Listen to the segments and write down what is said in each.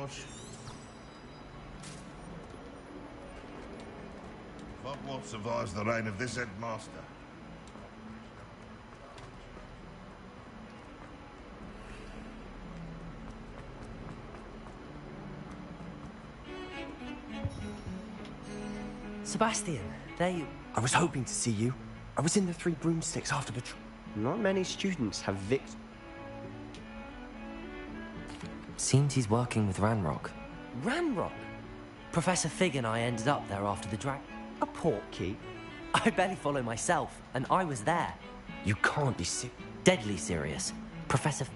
push. What survives the reign of this headmaster? Sebastian, there you... I was hoping to see you. I was in the Three Broomsticks after the... Not many students have Seems he's working with Ranrock. Ranrock? Professor Fig and I ended up there after the drag... A portkey? I barely follow myself, and I was there. You can't be sick. Deadly serious. Professor...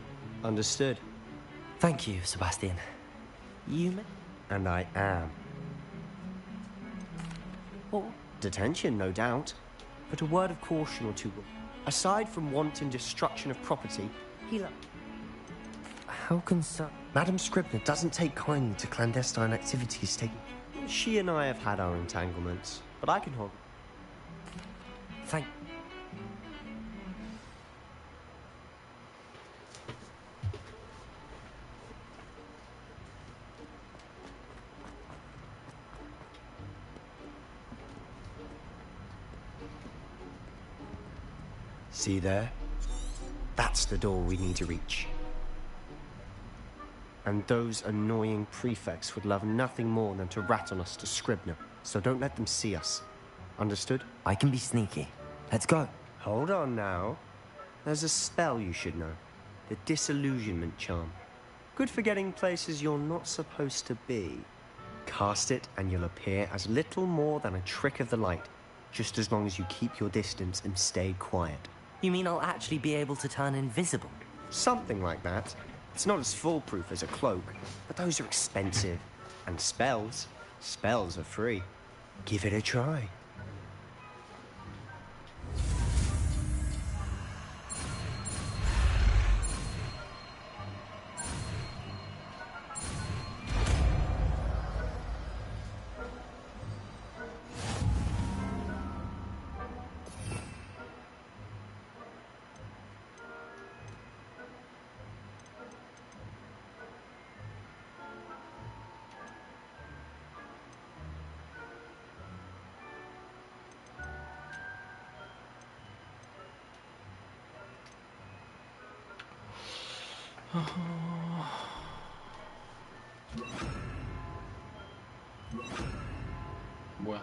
Understood. Thank you, Sebastian. You... And I am. What? Detention, no doubt. But a word of caution or two. Aside from wanton destruction of property, How can so... Madam Scribner doesn't take kindly to clandestine activities taken... She and I have had our entanglements, but I can hold... Thank... See there? That's the door we need to reach. And those annoying prefects would love nothing more than to rat on us to Scribner, so don't let them see us. Understood? I can be sneaky. Let's go. Hold on now. There's a spell you should know. The Disillusionment Charm. Good for getting places you're not supposed to be. Cast it and you'll appear as little more than a trick of the light, just as long as you keep your distance and stay quiet. You mean I'll actually be able to turn invisible? Something like that. It's not as foolproof as a cloak, but those are expensive. And spells are free. Give it a try. 뭐야?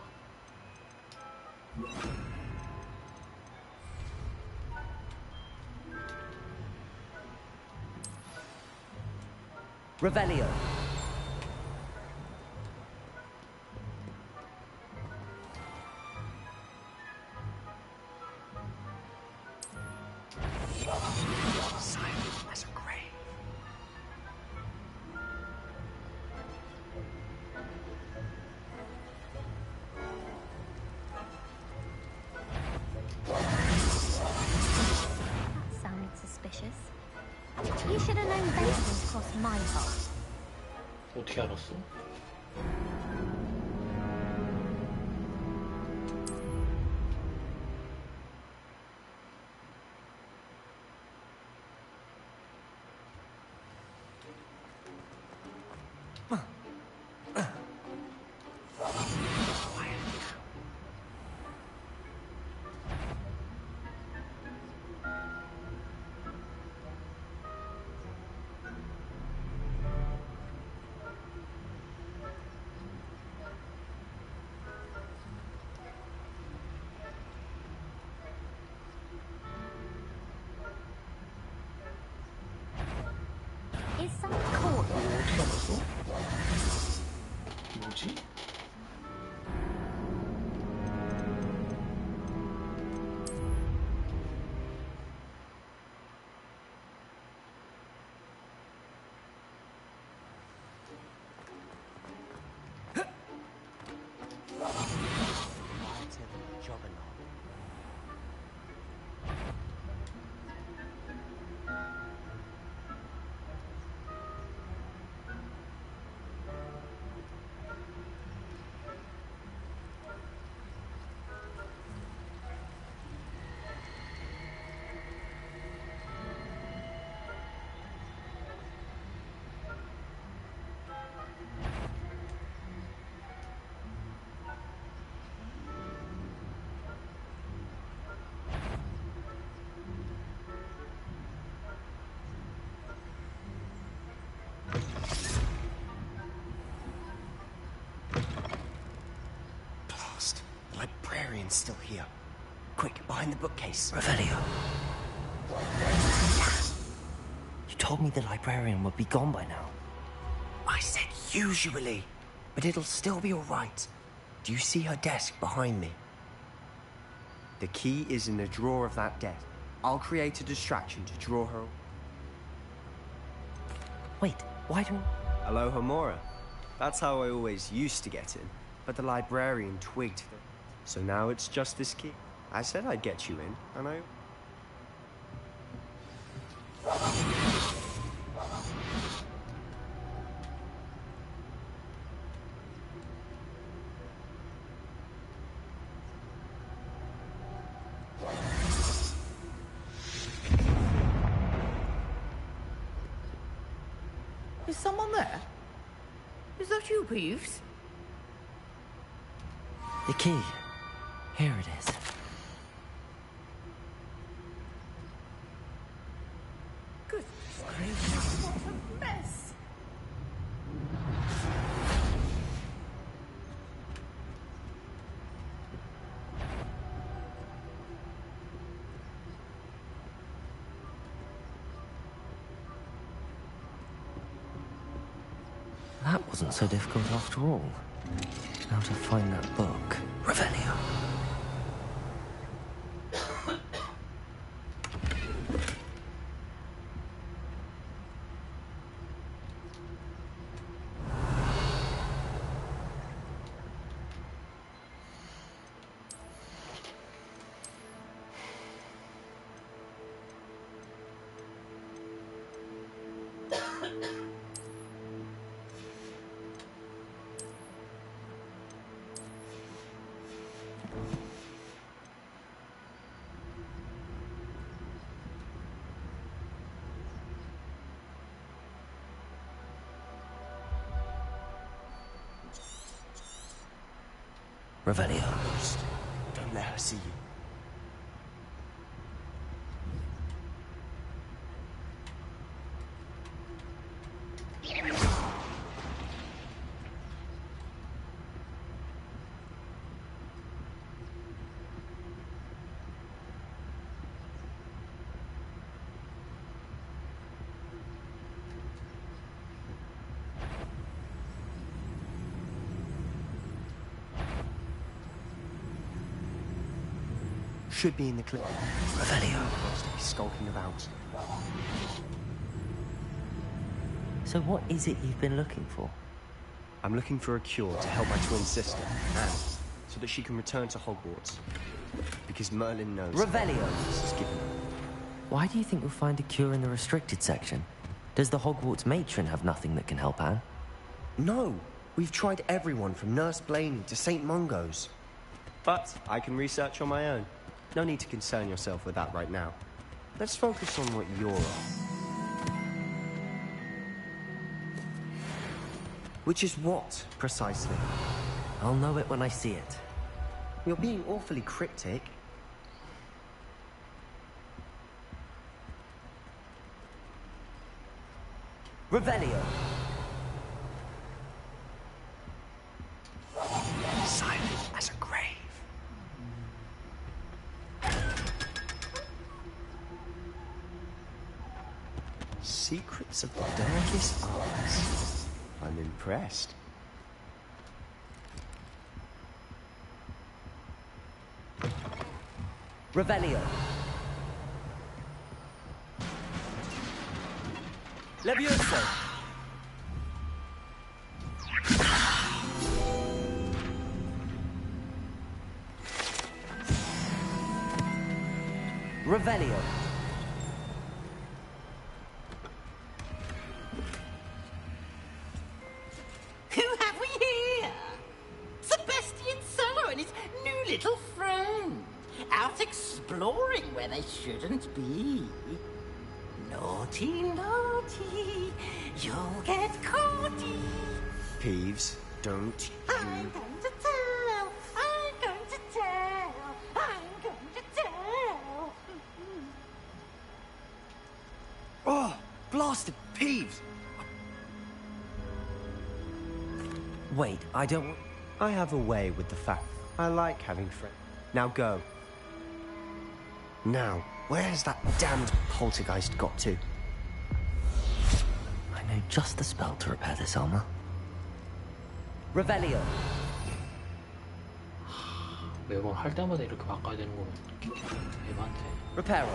Revelio. Silent as a grave. That sounded suspicious. You should have known better than to cross my path. 어떻게 알았어? Is some court? 어떻게 알았어? 뭐지? librarian's still here. Quick, behind the bookcase. Revelio. You told me the librarian would be gone by now. I said usually, but it'll still be all right. Do you see her desk behind me? The key is in the drawer of that desk. I'll create a distraction to draw her. Wait, why don't... Aloha Mora. That's how I always used to get in. But the librarian twigged. So now it's just this key. I said I'd get you in, and I... Is someone there? Is that you, Peeves? The key. Here it is. Goodness gracious, what a mess! That wasn't so difficult after all. How to find that book. Revelio. Revelio. Don't let her see you. Should be in the clip. Revelio. Must be skulking about. So what is it you've been looking for? I'm looking for a cure to help my twin sister, Anne, so that she can return to Hogwarts. Because Merlin knows... Revelio. This is given her. Why do you think you'll find a cure in the restricted section? Does the Hogwarts matron have nothing that can help Anne? No, we've tried everyone from Nurse Blaney to St. Mungo's. But I can research on my own. No need to concern yourself with that right now. Let's focus on what you're on. Which is what, precisely? I'll know it when I see it. You're being awfully cryptic. Revelio. Silent as a grave. Secrets of the darkest arts. I'm impressed. Revelio. Levioso. Revelio. Who have we here? Sebastian Solo and his new little friend. Out exploring where they shouldn't be. Naughty, naughty, you'll get caughty. Peeves, don't you... I'm going to tell, I'm going to tell, I'm going to tell. Oh, blasted Peeves! Wait, I don't... I have a way with the fact I like having friends. Now go. Now, where's that damned poltergeist got to? I know just the spell to repair this armor. Revelio. 매번 할 때마다 이렇게 바꿔야 되는 거면 애반데. Reparo.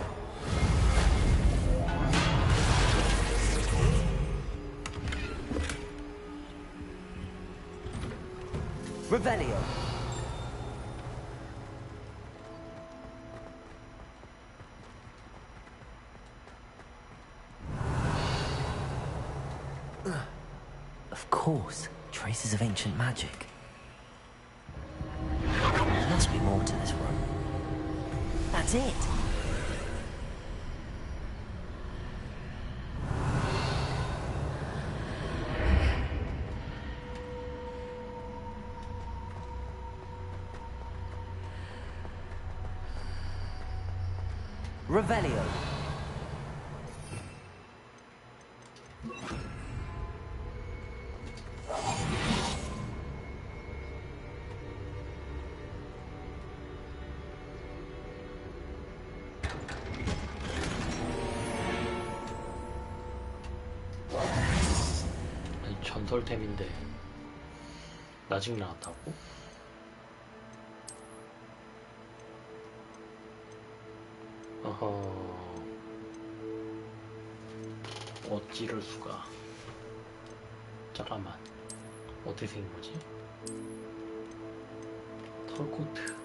Revelio. Of course, traces of ancient magic. There must be more to this room. That's it. Revelio. 아니 전설템인데 나직 나왔다고? 어허. 어찌를 수가. 잠깐만. 어떻게 생긴 거지? 털코트.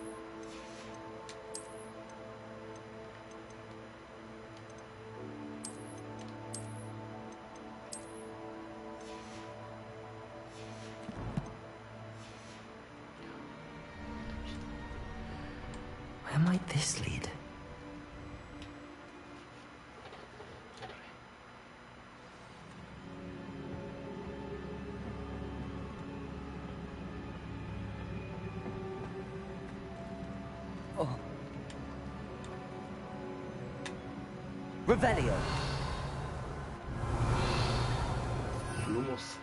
Where might this lead? Oh. Revelio. 루모스.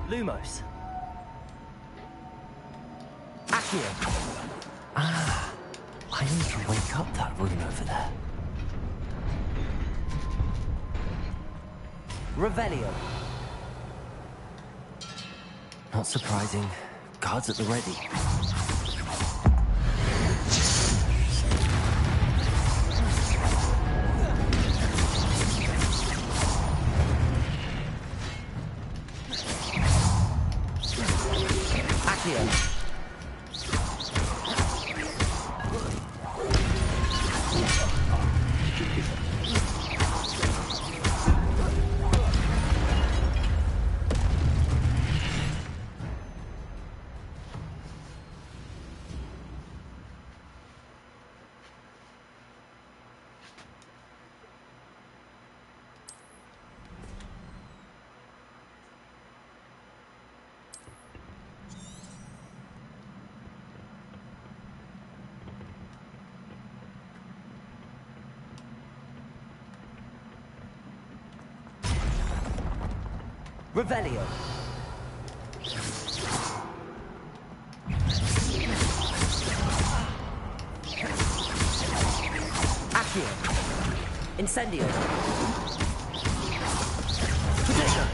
Lumos. Accio. Ah, I need to wake up that room over there. Revelio. Not surprising. Guards at the ready. Accio. Revelio. Accio. Incendio. Position.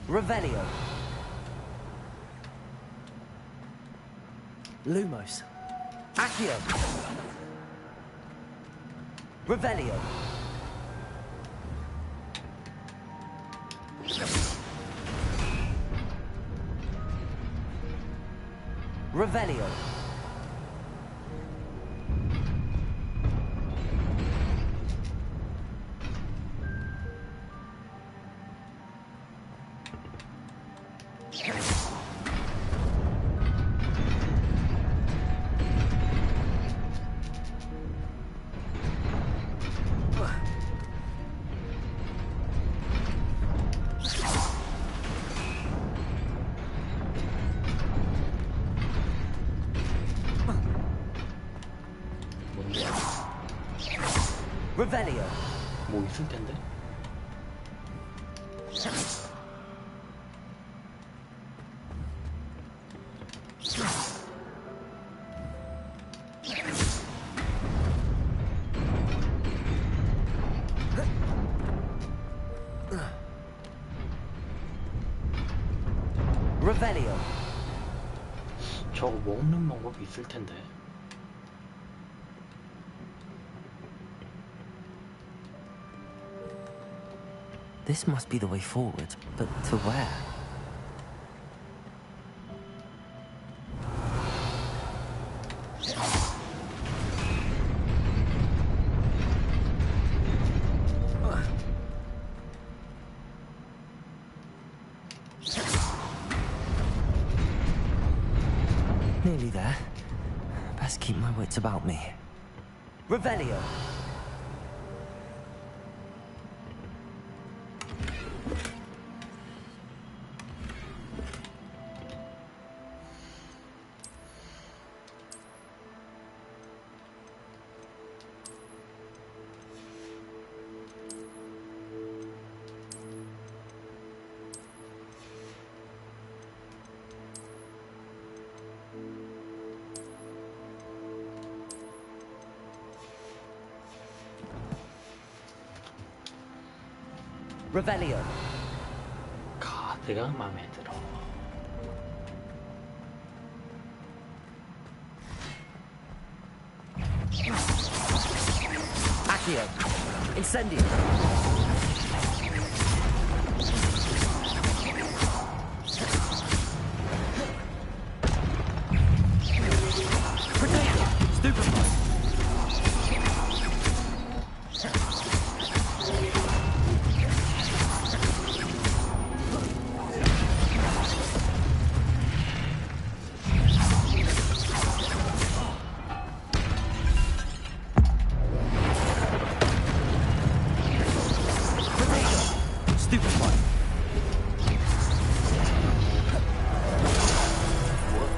Revelio. Lumos. Accio. Revelio. Revelio. Revelio. 뭐 있을 텐데? Revelio. 저거 먹는 방법이 있을 텐데. This must be the way forward, but to where? Nearly there. Best keep my wits about me. Revelio. Revelio. 카드가 마음에 들어. Accio. Incendio. Potato. Stupefy.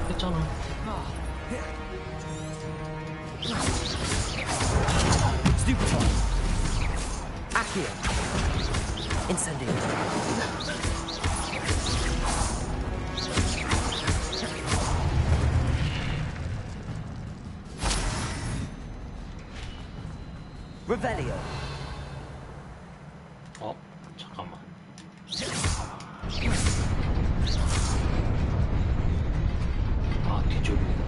했잖아. Stupefy. Accio. Incendio. Revelio. 어? 잠깐만. 아, 뒤쪽이구나.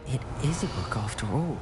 It is a book after all.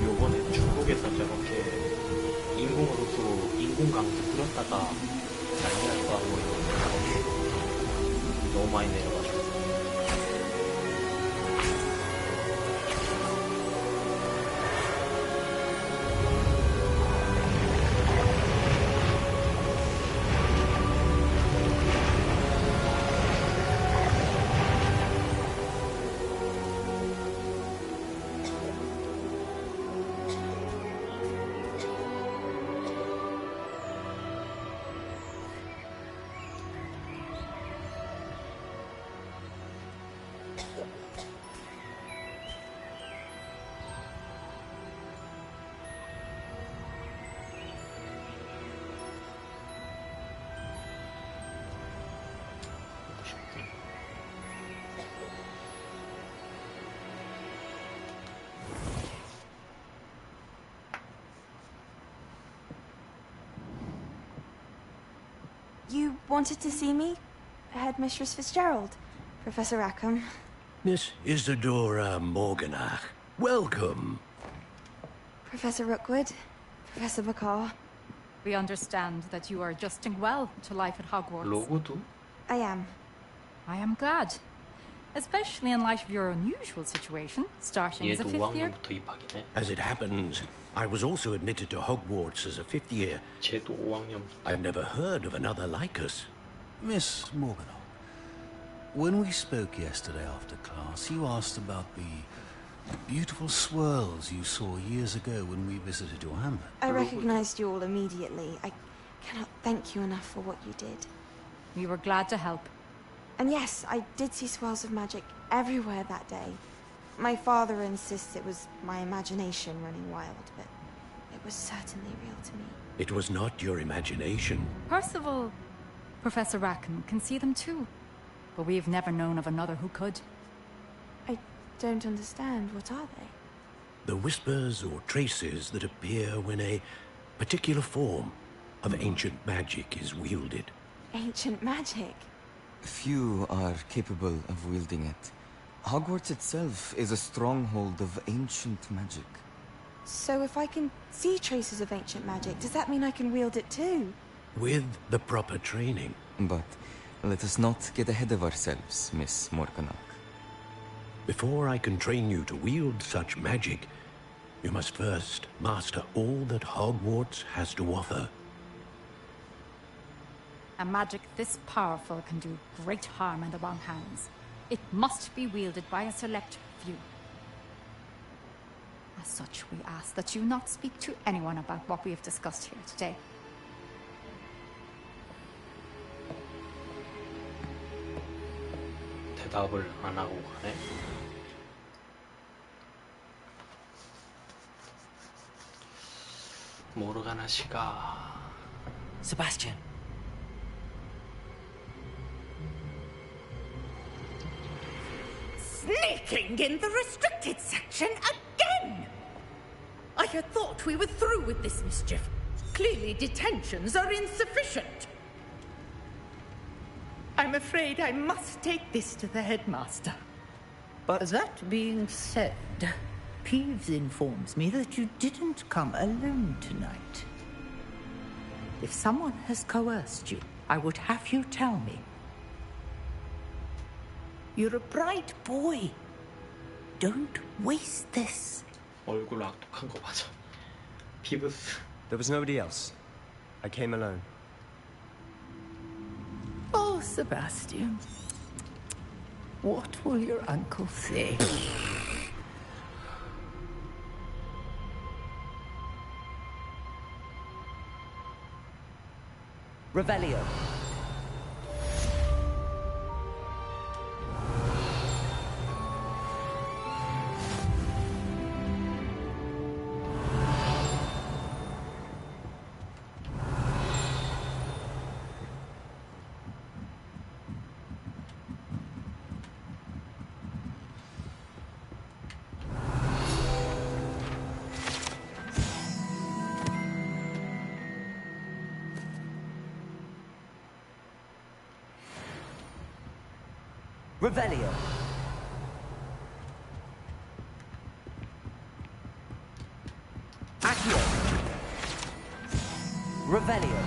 요번에 중국에서 저렇게 인공으로 쓰고 인공강도 뿌렸다가 난리 날거 하고 너무 많이 내려가지고. You wanted to see me? Headmistress Fitzgerald. Professor Rackham. Miss Isadora Morganach, welcome. Professor Rookwood. Professor McCaw. We understand that you are adjusting well to life at Hogwarts. 로고도? I am. I am glad. Especially in light of your unusual situation, starting as a 얘도 fifth year. 5학년부터 입학이네. As it happens, I was also admitted to Hogwarts as a fifth year. 쟤도 5학년부터. I've never heard of another like us. Miss Morganach, when we spoke yesterday after class, you asked about the beautiful swirls you saw years ago when we visited your hamlet. I recognized you all immediately. I cannot thank you enough for what you did. We were glad to help. And yes, I did see swirls of magic everywhere that day. My father insists it was my imagination running wild, but it was certainly real to me. It was not your imagination. Percival, Professor Rackham can see them too. But we've never known of another who could. I don't understand. What are they? The whispers or traces that appear when a particular form of ancient magic is wielded. Ancient magic? Few are capable of wielding it. Hogwarts itself is a stronghold of ancient magic. So if I can see traces of ancient magic, does that mean I can wield it too? With the proper training. But let us not get ahead of ourselves, Miss Morganach. Before I can train you to wield such magic, you must first master all that Hogwarts has to offer. A magic this powerful can do great harm in the wrong hands. It must be wielded by a select few. As such, we ask that you not speak to anyone about what we have discussed here today. 대답을 안 하고 가네. 모르가나 씨가 Sebastian. Sneaking in the restricted section again! I had thought we were through with this mischief. Clearly detentions are insufficient. I'm afraid I must take this to the headmaster. But that being said, Peeves informs me that you didn't come alone tonight. If someone has coerced you, I would have you tell me. You're a bright boy. Don't waste this. 얼굴 악독한 거 맞아. 피브스. There was nobody else. I came alone. Oh, Sebastian. What will your uncle say? Revelio. Revelio. Accio. Revelio.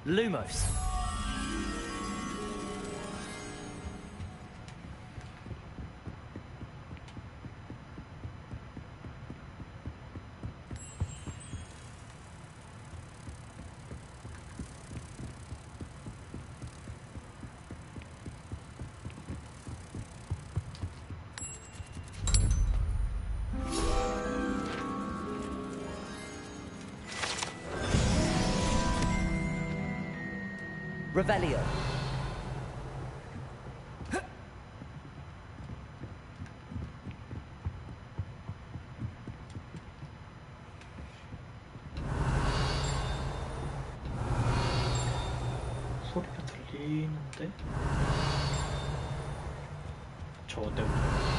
Lumos. Revelio. 소리가 들리는데? 저거 때문에.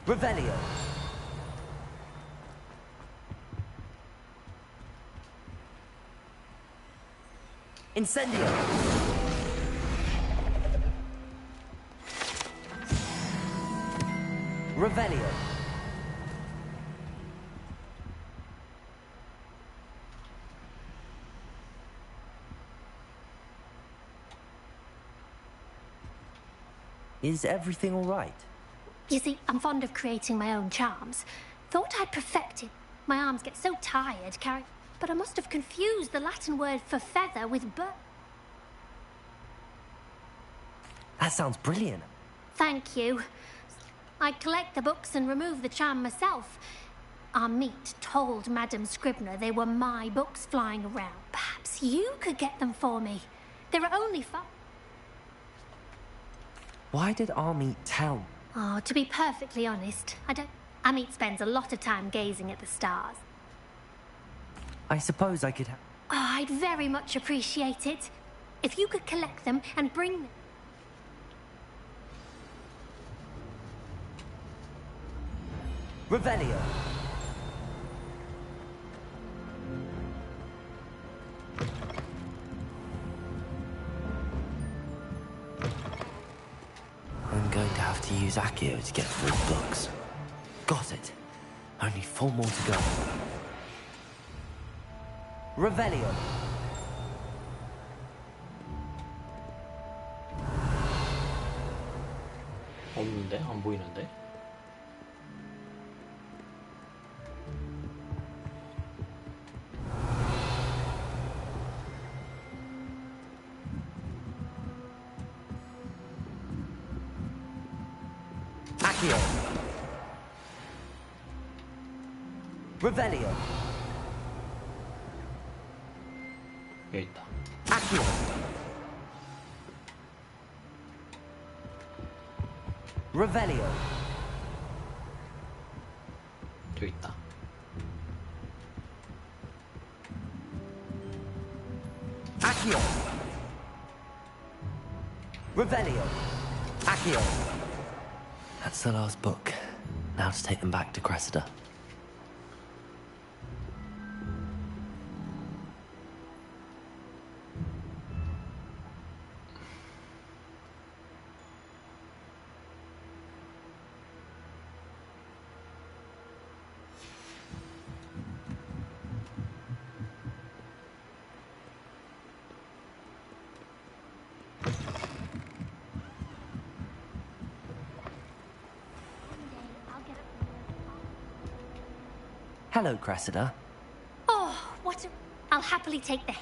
Revelio. Incendio. Revelio. Is everything all right? You see, I'm fond of creating my own charms. Thought I'd perfect it. My arms get so tired carrying... But I must have confused the Latin word for feather with bird. That sounds brilliant. Thank you. I'd collect the books and remove the charm myself. Our meat told Madame Scribner they were my books flying around. Perhaps you could get them for me. There are only 5. Why did Army tell? Oh, to be perfectly honest, I don't... Amit spends a lot of time gazing at the stars. I suppose I could have... Oh, I'd very much appreciate it. If you could collect them and bring them... Revelio. I'm going to have to use Accio to get through the books. Got it. Only 4 more to go. Revelio. 없는데? 안 보이는데? Accio. Revelio. 여기 있다. Accio. Revelio. 여기 있다. Accio. Revelio. Accio. That's the last book. Now to take them back to Cressida. Hello, Cressida. Oh, what a... I'll happily take the...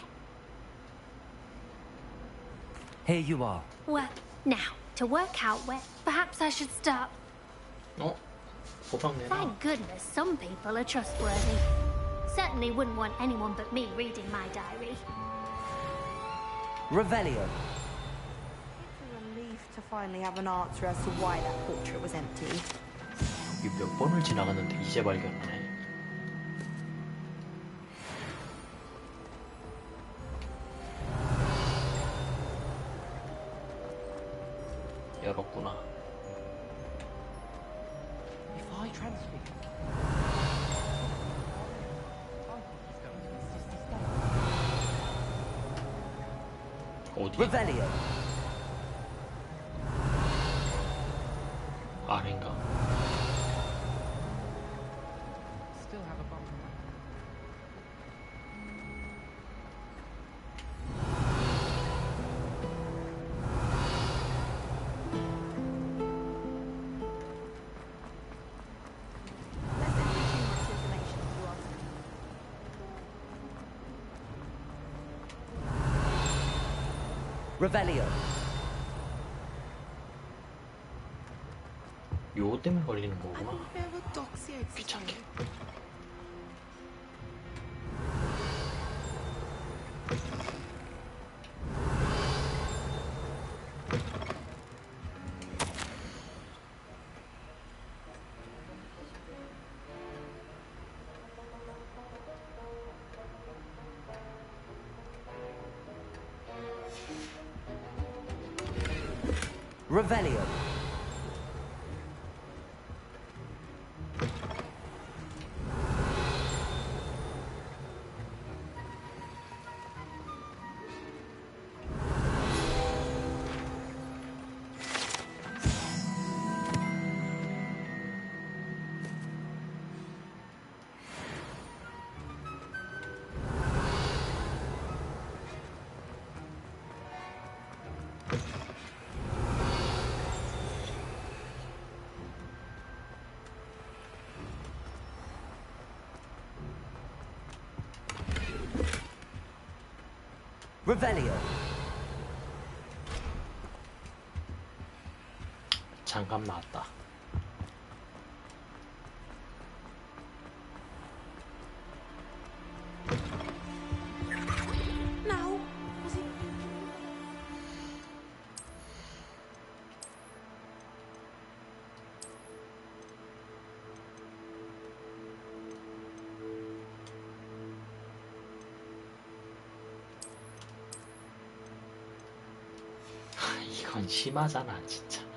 Here you are. Well, now, to work out where... Perhaps I should start... 어? 호박내나? Thank goodness some people are trustworthy. Certainly wouldn't want anyone but me reading my diary. Revelio. It's a relief to finally have an answer as to why that portrait was empty. 이게 몇 번을 지나갔는데 이제 발견하네. 열었구나. If I transmit... 어디? Revelio. 아래인가? Still have a bump. Revelio. 요 때문에 걸리는 거구나. 귀찮게. Revelio. Revelio. 잠깐 나왔다. No. Was it? 이건 심하잖아, 진짜.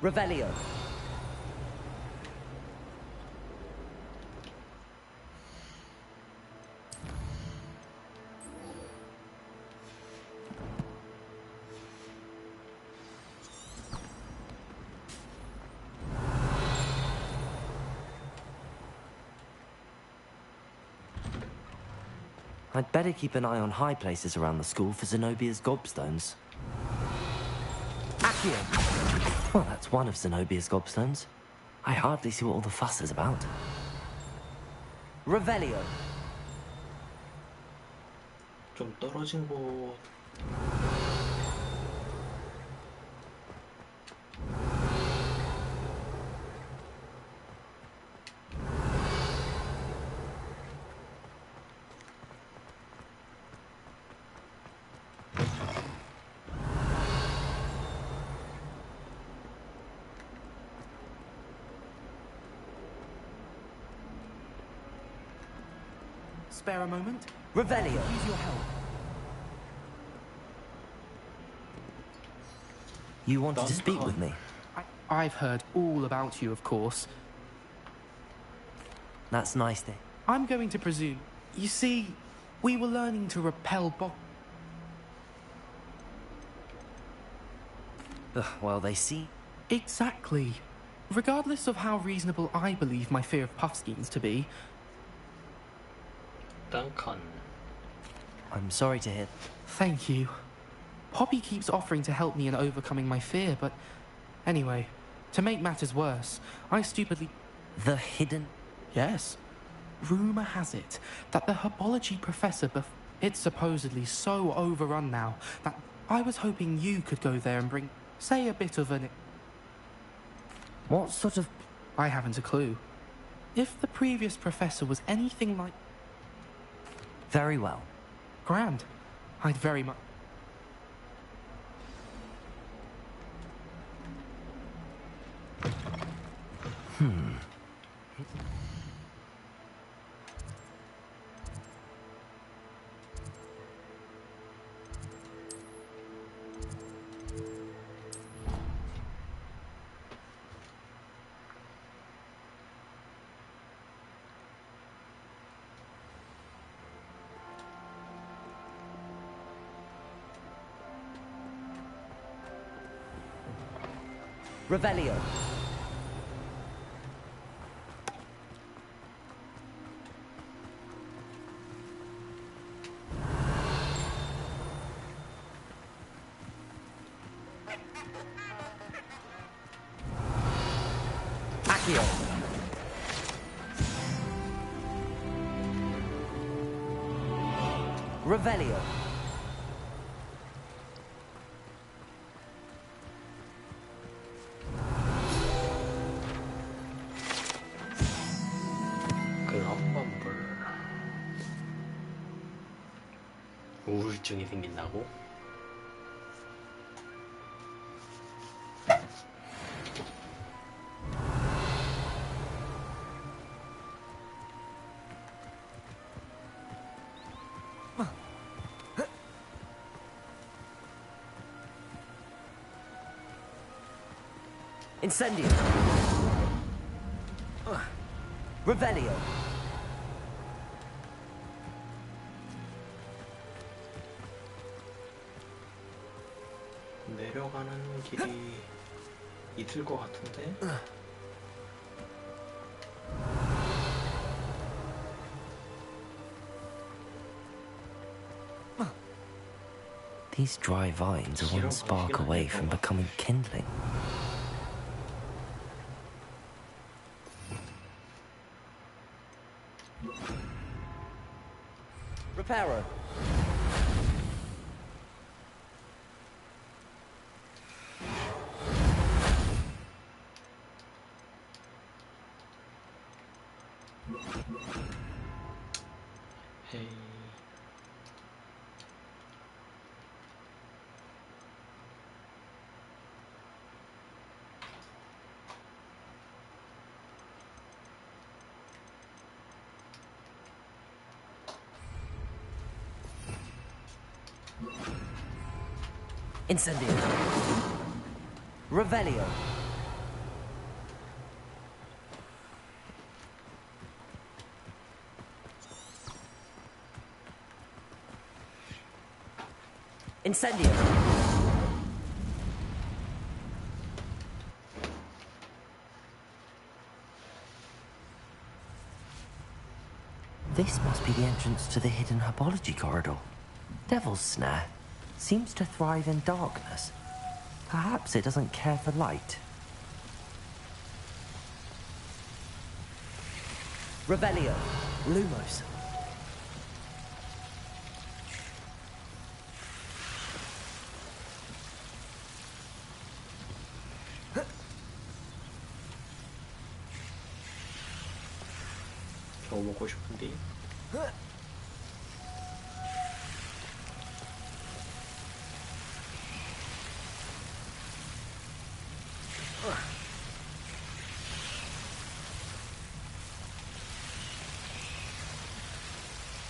Revelio. I'd better keep an eye on high places around the school for Zenobia's gobstones. Accio! Well, that's one of Zenobia's gobstones. I hardly see what all the fuss is about. Revelio. 좀 떨어진 곳. Spare a moment? Revelio. Use your help. You wanted to speak with me? I've heard all about you, of course. That's nice, Dick. I'm going to presume. You see, we were learning to repel Well, they see. Exactly. Regardless of how reasonable I believe my fear of Puffskeins to be. Duncan. I'm sorry to hear. Thank you. Poppy keeps offering to help me in overcoming my fear, but anyway, to make matters worse, I stupidly... The hidden... Yes. Rumour has it that the herbology professor it's supposedly so overrun now that I was hoping you could go there and bring, say, a bit of an... What sort of... I haven't a clue. If the previous professor was anything like... Very well. Grand. I'd very much... Revelio. Accio. Revelio. 글럼범블. 우울증이 생긴다고? Incendio. Revelio. 내려가는 길이 있을 것 같은데? These dry vines are one spark away from becoming kindling. Reparo. Hey. Incendio. Revelio. Incendio. This must be the entrance to the hidden herbology corridor. Devil's Snare seems to thrive in darkness. Perhaps it doesn't care for light. Revelio. Lumos. 겨우 먹고 싶은데.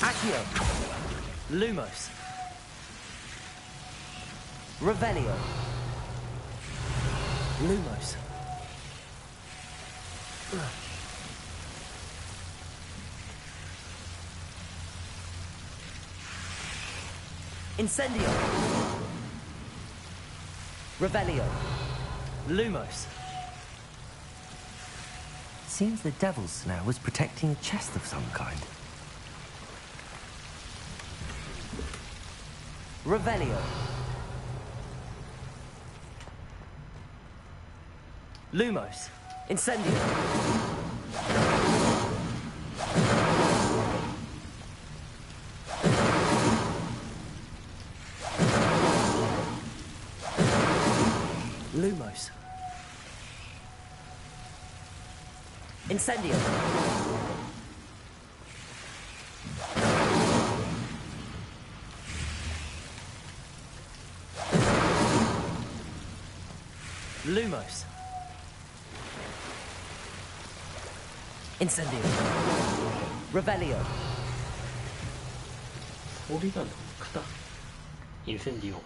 Accio. Lumos. Revelio. Lumos. Incendio. Revelio. Lumos. Seems the Devil's Snare was protecting a chest of some kind. Revelio. Lumos. Incendio. Lumos. Incendio. Lumos. Incendio. Revelio. 소리가 너무 크다. 인센디오.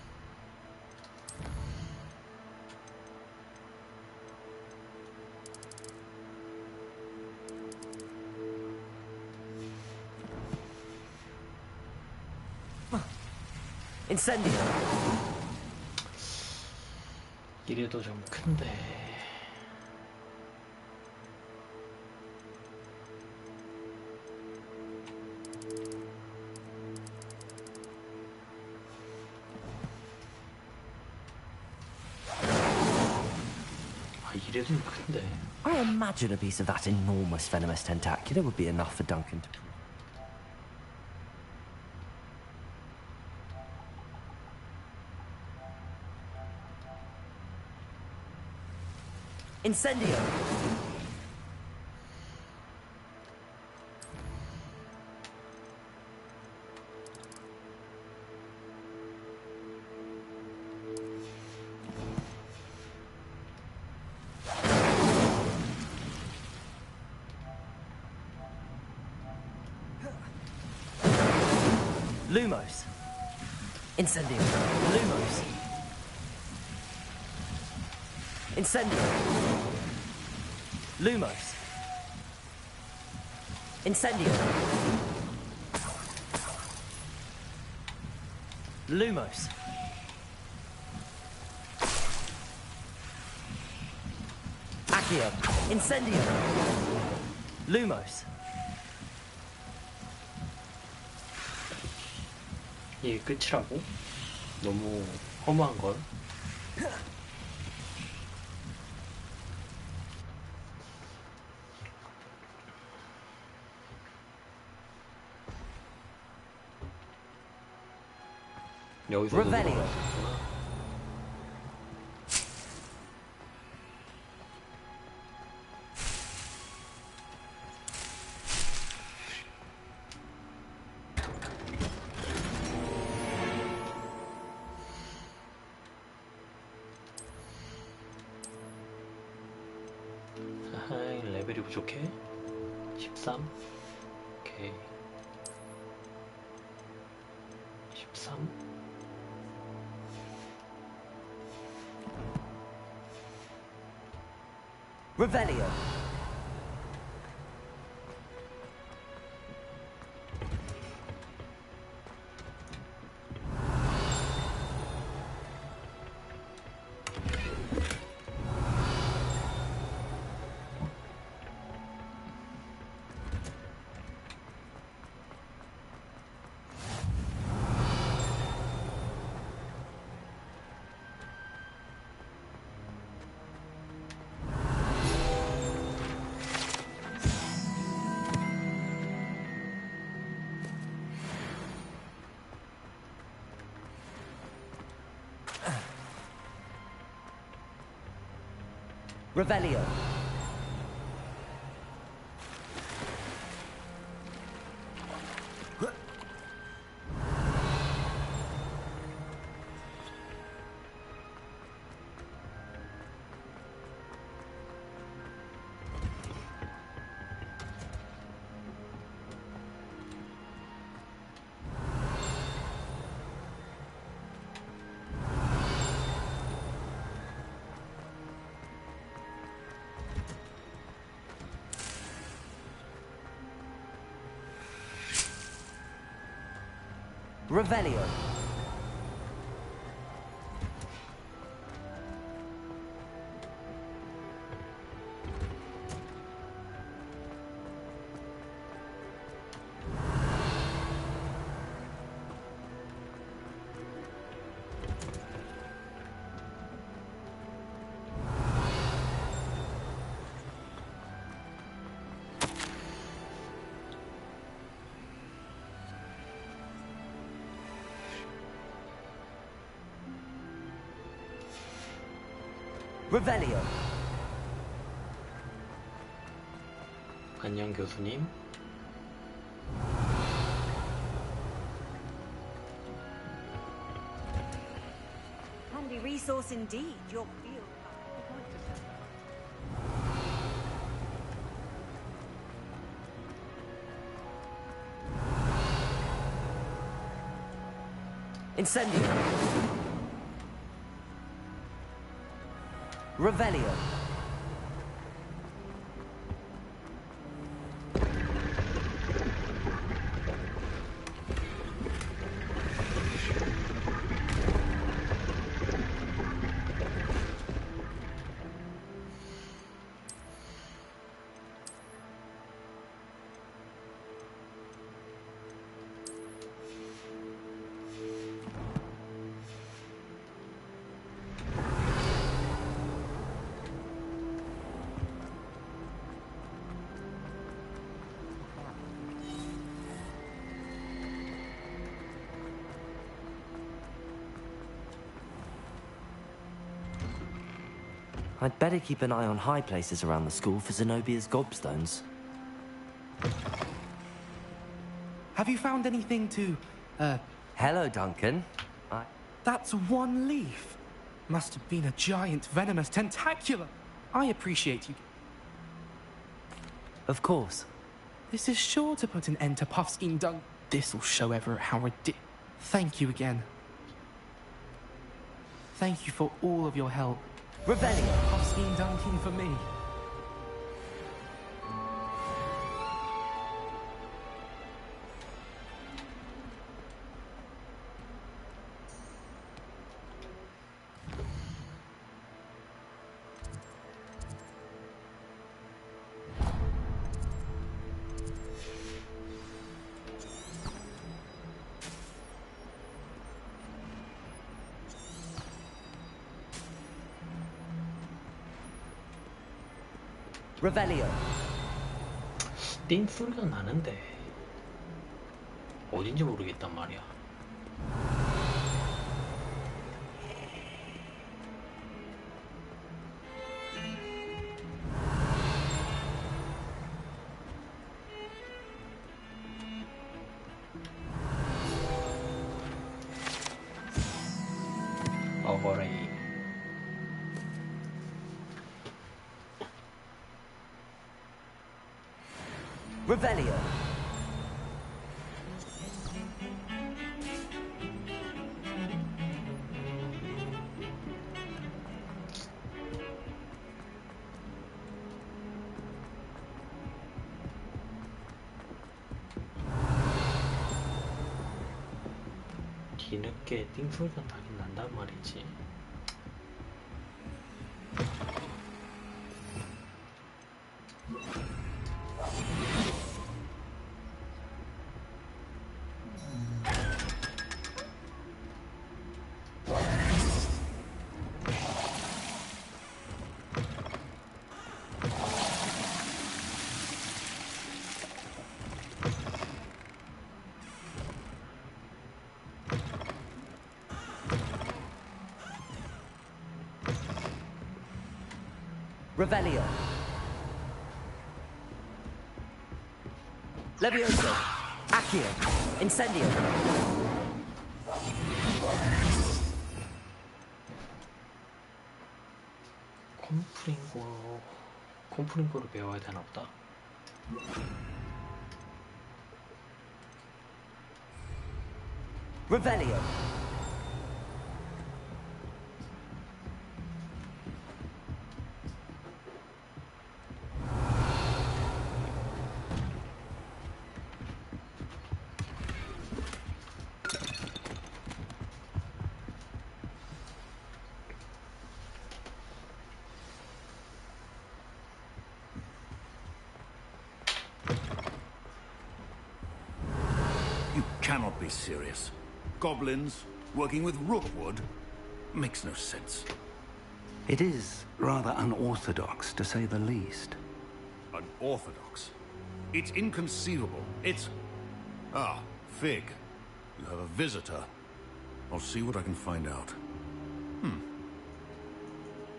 Incendio. 이래도 좀 큰데. 이래도 큰데. I imagine a piece of that enormous venomous tentacular would be enough for Duncan to... Incendio! Lumos. Incendio. Lumos. Incendio. Lumos. Incendio. Lumos. Accio. Incendio. Lumos. 이게 끝이라고? 너무 허무한걸? 여기서 Revelio. 레벨이 부족해? 13? 오케이 13? Revelio. Revelio. Revelio. Revelio. 안녕 교수님. Handy resource indeed, your field. Incendio. Revelio. I'd better keep an eye on high places around the school for Zenobia's gobstones. Have you found anything to, Hello, Duncan. That's one leaf. Must have been a giant venomous tentacula. I appreciate you. Of course. This is sure to put an end to Puffskein Dunk. This'll show Everett how ridiculous. Thank you again. Thank you for all of your help. Revelio. Puffskein Dunking for me. Revelio. 띵 소리가 나는데 어딘지 모르겠단 말이야. 어거레이. Revelio. 뒤늦게 띵 소리가 나긴 난단 말이지. Revelio. Levioso. Accio. Incendio. 콤프링고를 배워야 되나 보다. Revelio. You cannot be serious. Goblins working with rookwood makes no sense. It is rather unorthodox, to say the least. Unorthodox? It's inconceivable. It's... Ah, Fig. You have a visitor. I'll see what I can find out.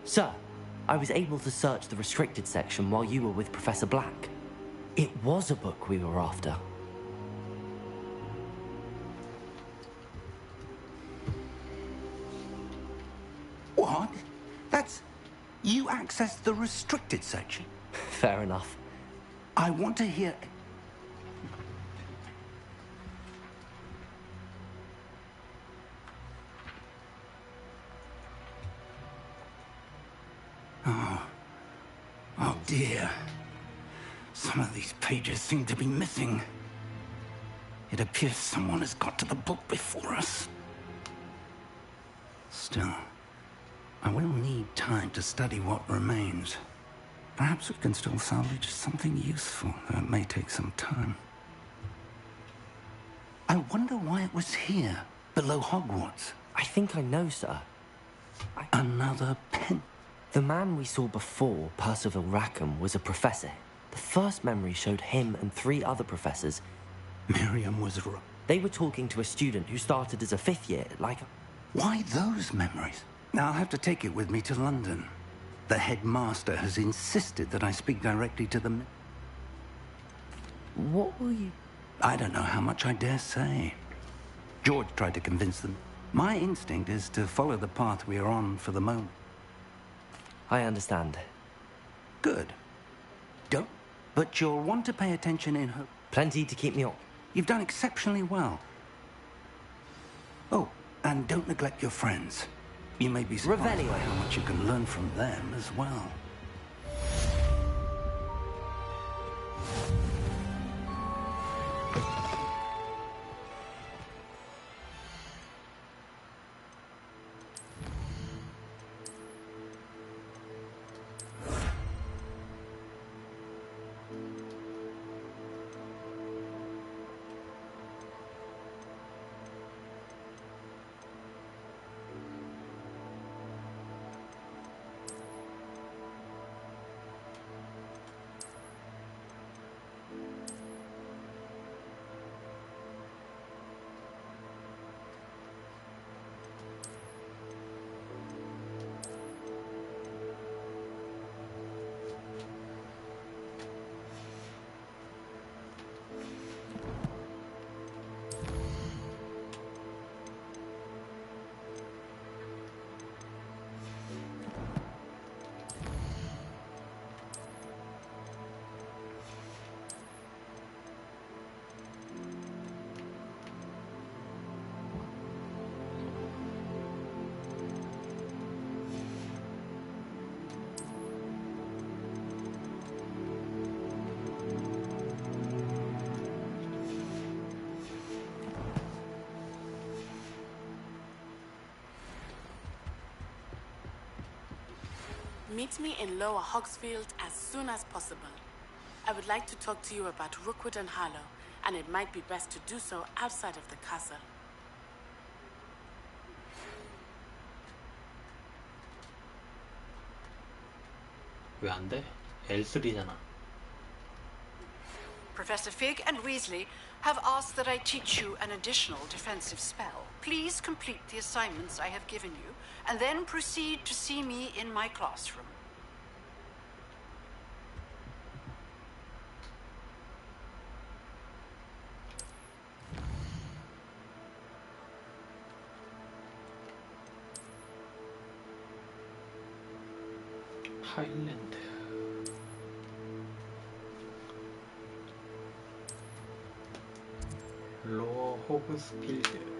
Sir, I was able to search the restricted section while you were with Professor Black. It was a book we were after. What? That's... You accessed the restricted section? Fair enough. I want to hear... Oh dear. Some of these pages seem to be missing. It appears someone has got to the book before us. Still, I will need time to study what remains. Perhaps we can still salvage something useful, though it may take some time. I wonder why it was here, below Hogwarts. I think I know, sir. Another pen. The man we saw before, Percival Rackham, was a professor. The first memory showed him and 3 other professors. Miriam was right. They were talking to a student who started as a 5th year, like... Why those memories? Now I'll have to take it with me to London. The headmaster has insisted that I speak directly to them. What will you... I don't know how much I dare say. George tried to convince them. My instinct is to follow the path we are on for the moment. I understand. Good. Don't. But you'll want to pay attention in her... Plenty to keep me up. You've done exceptionally well. Oh, and don't neglect your friends. You may be surprised by how much you can learn from them as well. Meet me in Lower Hogsfield as soon as possible. I would like to talk to you about Rookwood and Harlow, and it might be best to do so outside of the castle. 왜 안 돼? L3잖아. Professor Fig and Weasley have asked that I teach you an additional defensive spell. Please complete the assignments I have given you, and then proceed to see me in my classroom. 하일랜드. 로어 호그스필드.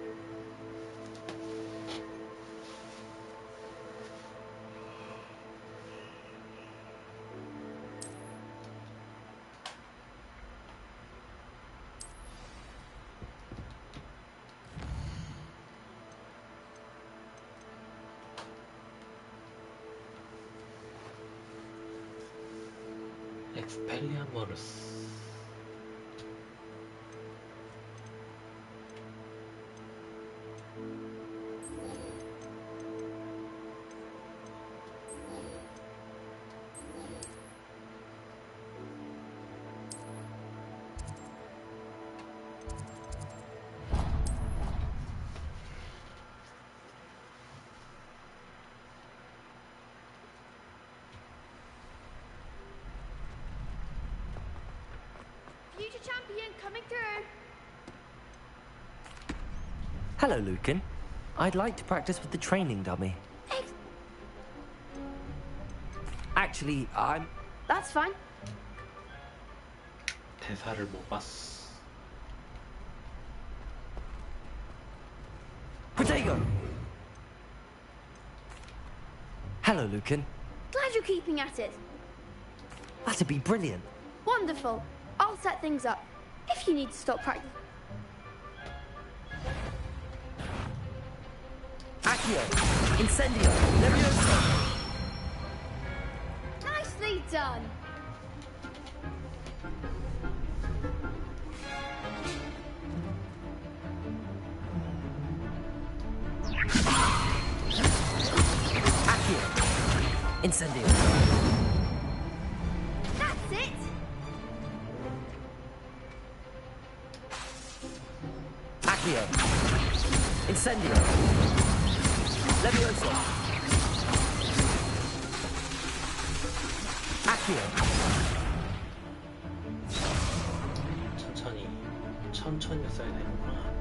엑스펠리아머루스. Future champion coming through. Hello, Lucan. I'd like to practice with the training dummy. Actually, I'm... That's fine. 대사를 못 봤어. Protego! Hello, Lucan. Glad you're keeping at it. That'd be brilliant. Wonderful. I'll set things up. If you need to stop practice. Accio! Incendio! Levioso! Nicely done. Accio! Incendio! That's it. Accio! Incendio! Levioso! Accio. 천천히 써야 되는구나.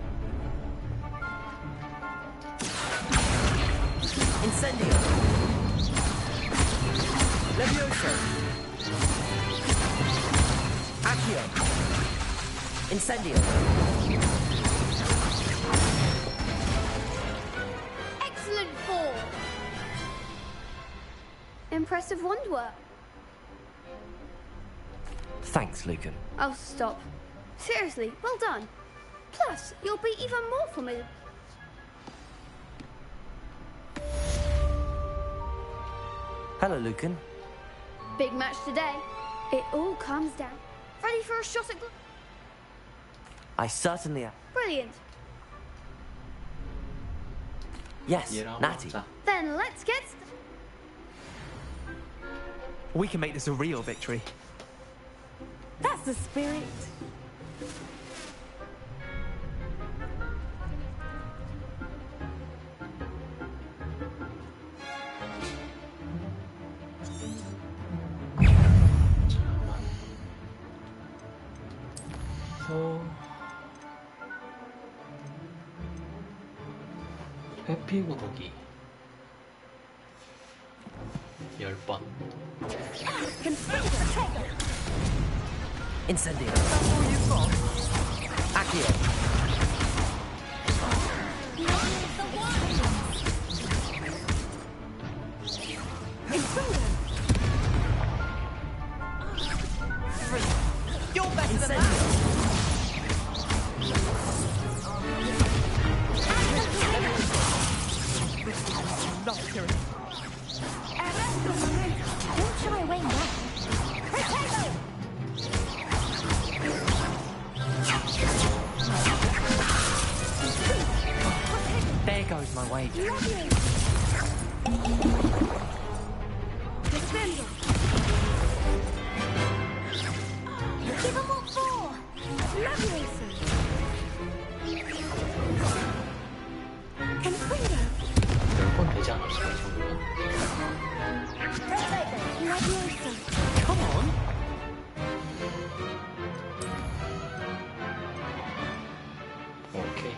Incendio. Levioso. Accio. Incendio. Excellent ball. Impressive wandwork. Thanks, Lucan. Oh, stop. Seriously, well done. Plus, you'll be even more familiar. Hello, Lucan. Big match today. It all comes down. Ready for a shot at... I certainly am. Brilliant. Yes, Natty. Then let's get... We can make this a real victory. That's the spirit. 회피 구르기 10번. Incendio. Accio. You're better than that. Not hearing. Don't shy away now. There goes my wager. Give them what for. Levioso. Confringo. 10번 되지 않았을까, 이 정도면? Levioso. Come on. 오케이.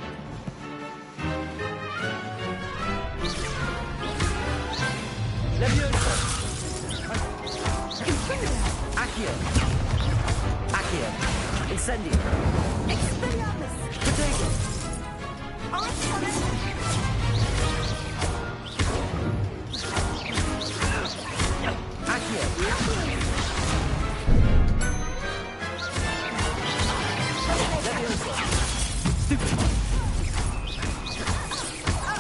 Levioso. Accio. Accio. Incendio. Expelliarmus. Potato. Accio. Levioso.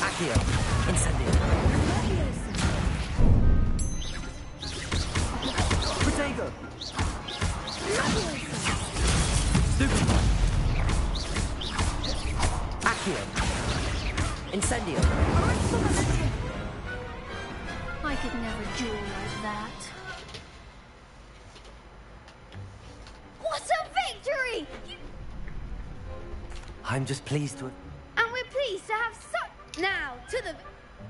Accio. Incendio. Potato. Accio. Incendio. I could never duel like that. What a victory! I'm just pleased to... And we're pleased to have such... Now, to the...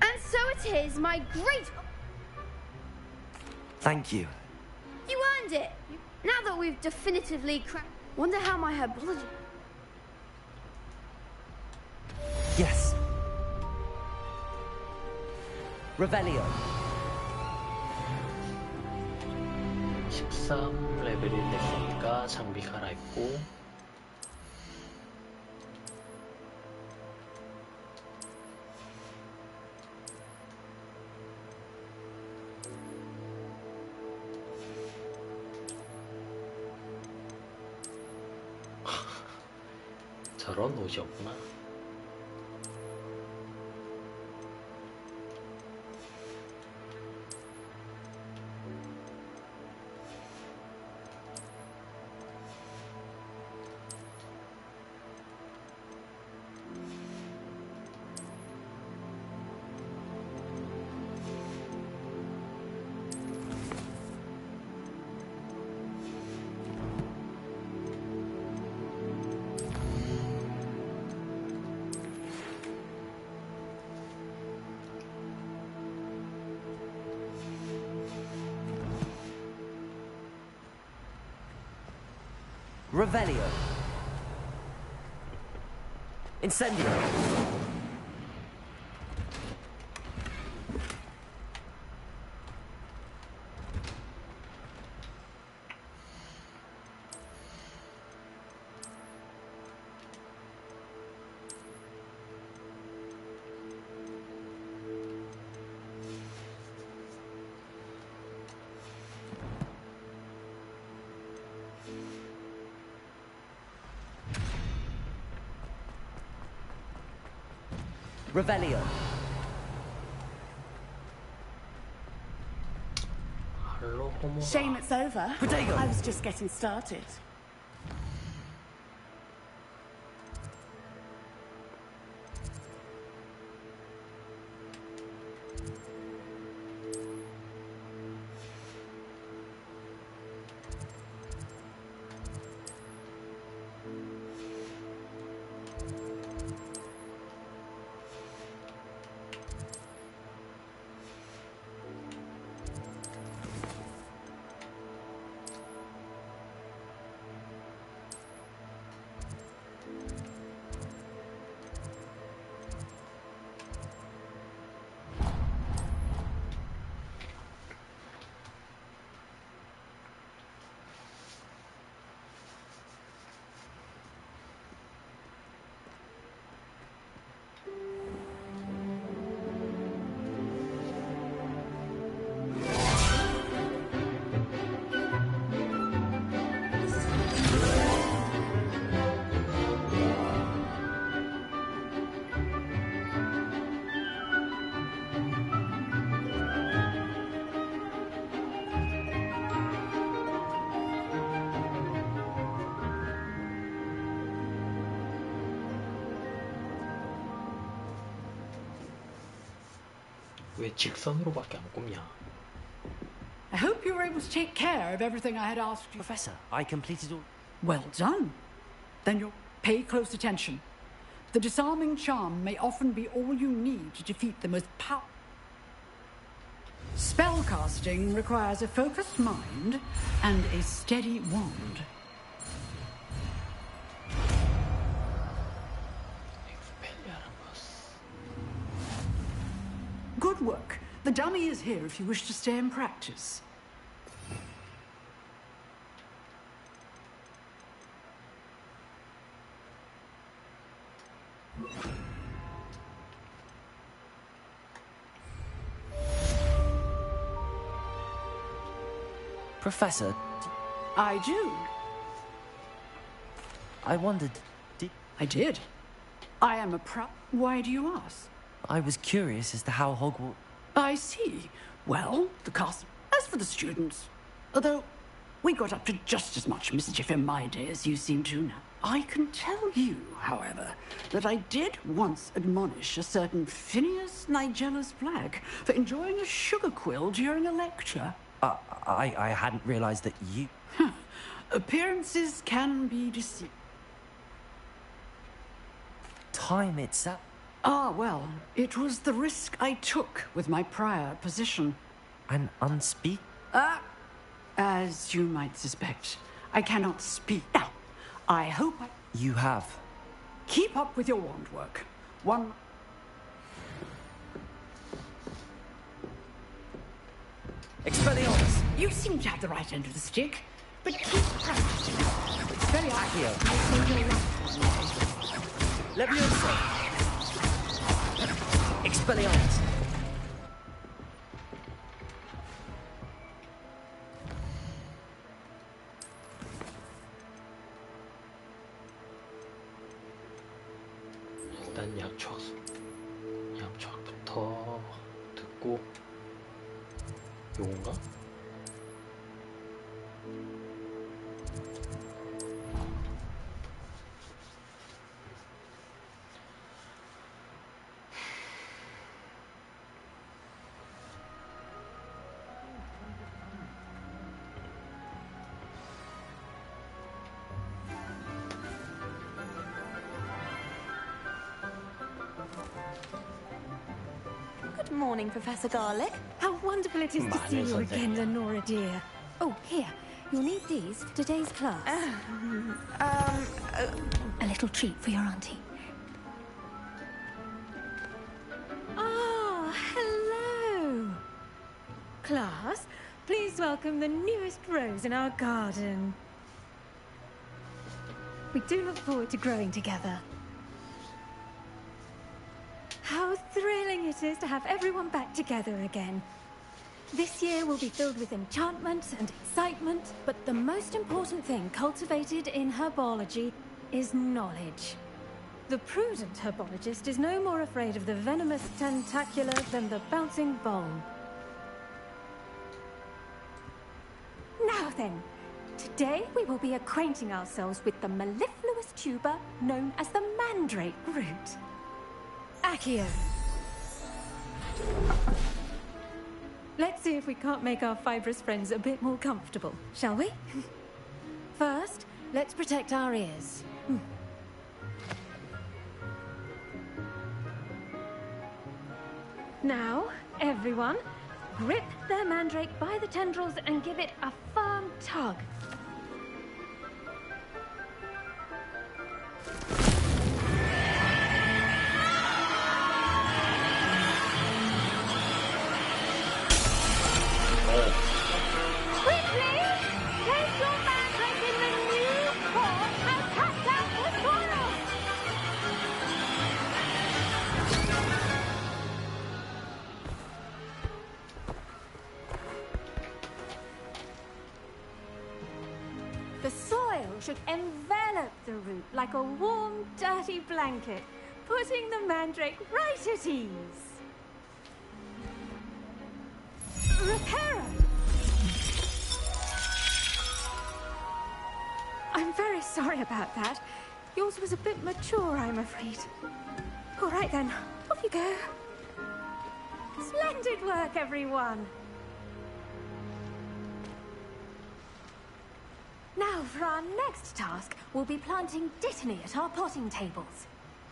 And so it is, my great... Thank you. You earned it! Now that we've definitively cracked... Wonder how my herbology... Yes. Revelio. 13레벨이 됐으니까 장비 갈아입고 저런 옷이었구나. Revelio. Incendio. Revelio. Shame it's over. Protego. I was just getting started. 왜 직선으로밖에 안 꼽냐? I hope you were able to take care of everything I had asked you. Professor, I completed all... Well done. Then you'll pay close attention. The disarming charm may often be all you need to defeat the most powerful. Spellcasting requires a focused mind and a steady wand. Good work. The dummy is here if you wish to stay and practice. Professor, I do. I wondered... I did. I am a Why do you ask? I was curious as to how Hogwarts... I see. Well, the castle. As for the students, although we got up to just as much mischief in my day as you seem to now. I can tell you, however, that I did once admonish a certain Phineas Nigellus Black for enjoying a sugar quill during a lecture. I hadn't realized that you... Appearances can be deceiving. Time itself... Ah, well, it was the risk I took with my prior position. An unspeak... As you might suspect, I cannot speak. Now, I hope I... You have. Keep up with your wand work. One... Expelliarmus! You seem to have the right end of the stick, but keep practicing. It's very Accio. obvious. Leviosa! Expelliarmus! 일단 약초학부터 듣고 요건가? Good morning, Professor Garlick. How wonderful it is to see you again, Lenora dear. Oh, here. You'll need these for today's class. A little treat for your auntie. Ah, hello. Class, please welcome the newest rose in our garden. We do look forward to growing together. How thrilling it is to have everyone back together again. This year will be filled with enchantment and excitement, but the most important thing cultivated in herbology is knowledge. The prudent herbologist is no more afraid of the venomous tentacular than the bouncing vole. Now then, today we will be acquainting ourselves with the mellifluous tuber known as the mandrake root. Accio. Let's see if we can't make our fibrous friends a bit more comfortable, shall we? First, let's protect our ears. Now, everyone, grip their mandrake by the tendrils and give it a firm tug. Quickly! Place your mandrake in the new pot and cut down the soil! The soil should envelop the root like a warm, dirty blanket, putting the mandrake right at ease. Reparo! I'm very sorry about that. Yours was a bit mature, I'm afraid. All right then, off you go. Splendid work, everyone. Now, for our next task, we'll be planting dittany at our potting tables.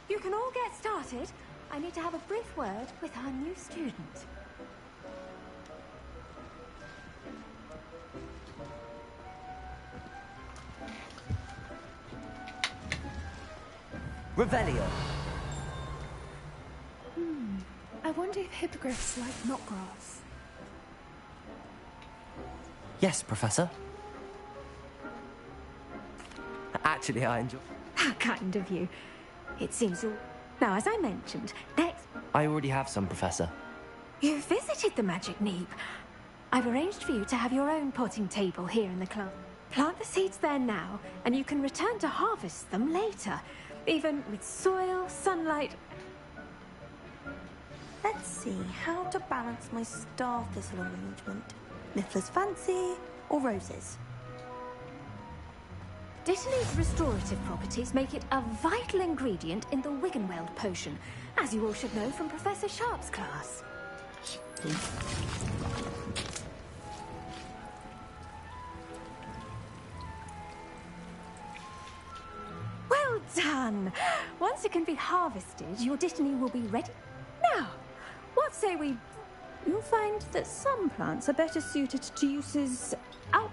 You can all get started. I need to have a brief word with our new student. Revelio. I wonder if hippogriffs like knotgrass. Yes, Professor. Actually, I enjoy... How kind of you. It seems all... Now, as I mentioned, next... I already have some, Professor. You visited the Magic Neep. I've arranged for you to have your own potting table here in the club. Plant the seeds there now, and you can return to harvest them later. Even with soil, sunlight... Let's see how to balance my star thistle arrangement. Miffler's fancy or roses? Dittany's restorative properties make it a vital ingredient in the Wiggenweld potion, as you all should know from Professor Sharp's class. Well done! Once it can be harvested, your dittany will be ready. Now, what say we... You'll find that some plants are better suited to uses... Oh,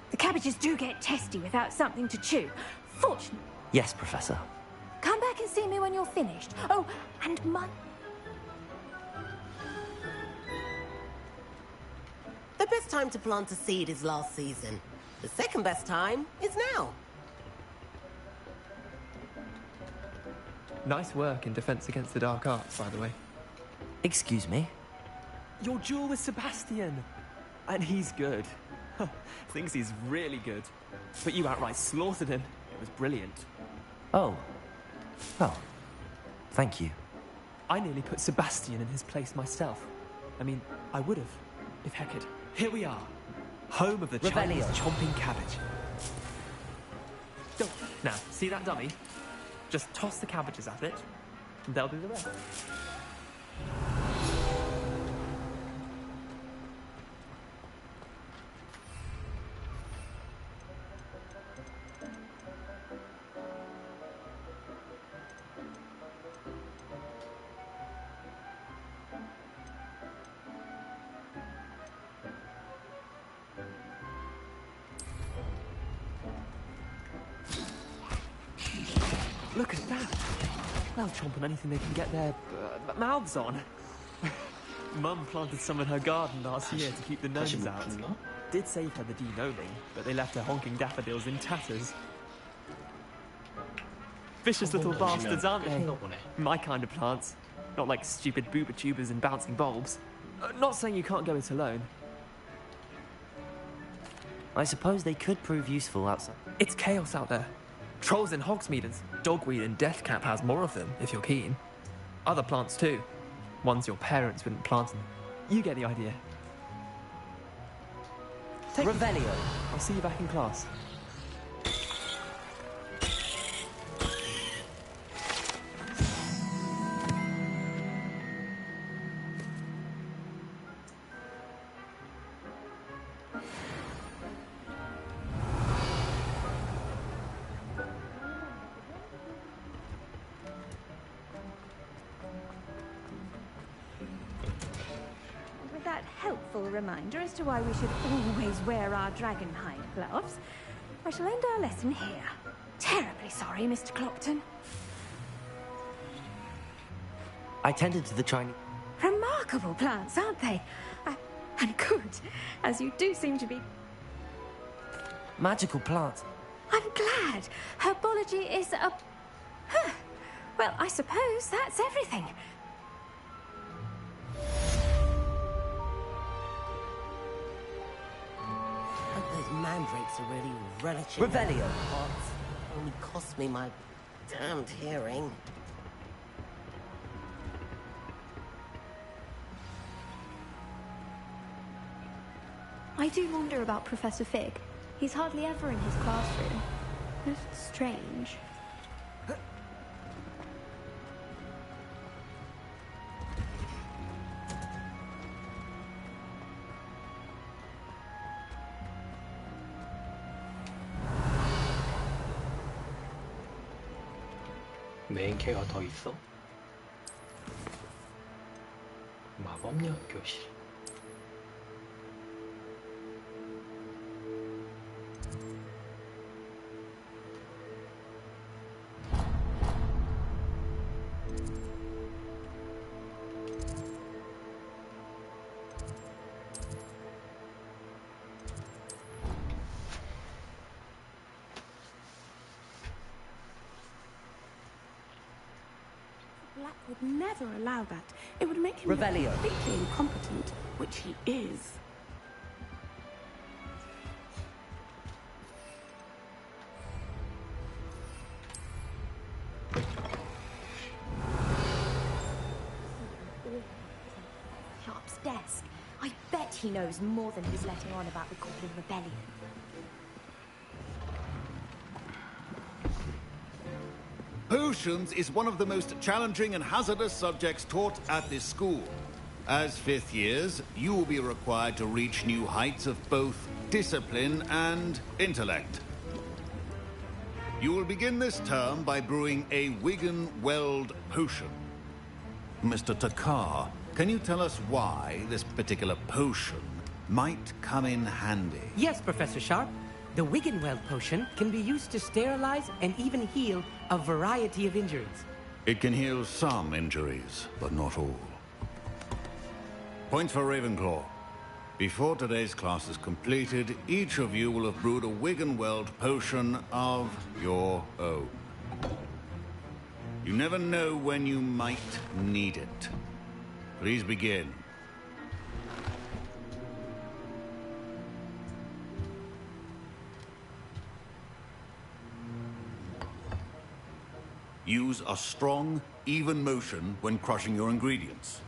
the cabbages do get testy without something to chew. Fortunately... Yes, Professor. Come back and see me when you're finished. Oh, and The best time to plant a seed is last season. The second best time is now. Nice work in Defense Against the Dark Arts, by the way. Excuse me? Your duel with Sebastian! And he's good. Thinks he's really good. But you outright slaughtered him. It was brilliant. Oh. Oh. Thank you. I nearly put Sebastian in his place myself. I mean, I would have, if Hecate. Here we are. Home of the Chinese chomping cabbage. Go. Now, see that dummy? Just toss the cabbages at it, and they'll do the rest. Look at that. They'll chomp on anything they can get their mouths on. Mum planted some in her garden last year to keep the gnomes out. Did save her the de-gnoming, but they left her honking daffodils in tatters. Vicious little bastards, aren't they? My kind of plants. Not like stupid booba tubers and bouncing bulbs. Not saying you can't go it alone. I suppose they could prove useful outside. It's chaos out there. Trolls and hogsmeaders. Dogweed and deathcap has more of them, if you're keen. Other plants too. Ones your parents wouldn't plant them. You get the idea. Revelio. I'll see you back in class. Reminder as to why we should always wear our dragonhide gloves, I shall end our lesson here. Terribly sorry, Mr. Clopton. I tended to the Chinese... Remarkable plants, aren't they? And good, as you do seem to be... Magical plants. I'm glad. Herbology is a... Huh. Well, I suppose that's everything. Mandrakes are really relishing. Revelio. Only cost me my damned hearing. I do wonder about Professor Fig. He's hardly ever in his classroom. It's strange. 메인 캐가 더 있어? 마법력 교실. Black would never allow that. It would make him look Revelio. completely incompetent, which he is. Sharp's desk. I bet he knows more than he's letting on about the Goblin Rebellion. Potions is one of the most challenging and hazardous subjects taught at this school. As fifth years, you will be required to reach new heights of both discipline and intellect. You will begin this term by brewing a Wigan-Weld potion. Mr. Takar, can you tell us why this particular potion might come in handy? Yes, Professor Sharp. The Wigan-Weld potion can be used to sterilize and even heal a variety of injuries. It can heal some injuries, but not all. Point for Ravenclaw. Before today's class is completed, each of you will have brewed a Wigan-Weld potion of your own. You never know when you might need it. Please begin. Use a strong, even motion when crushing your ingredients.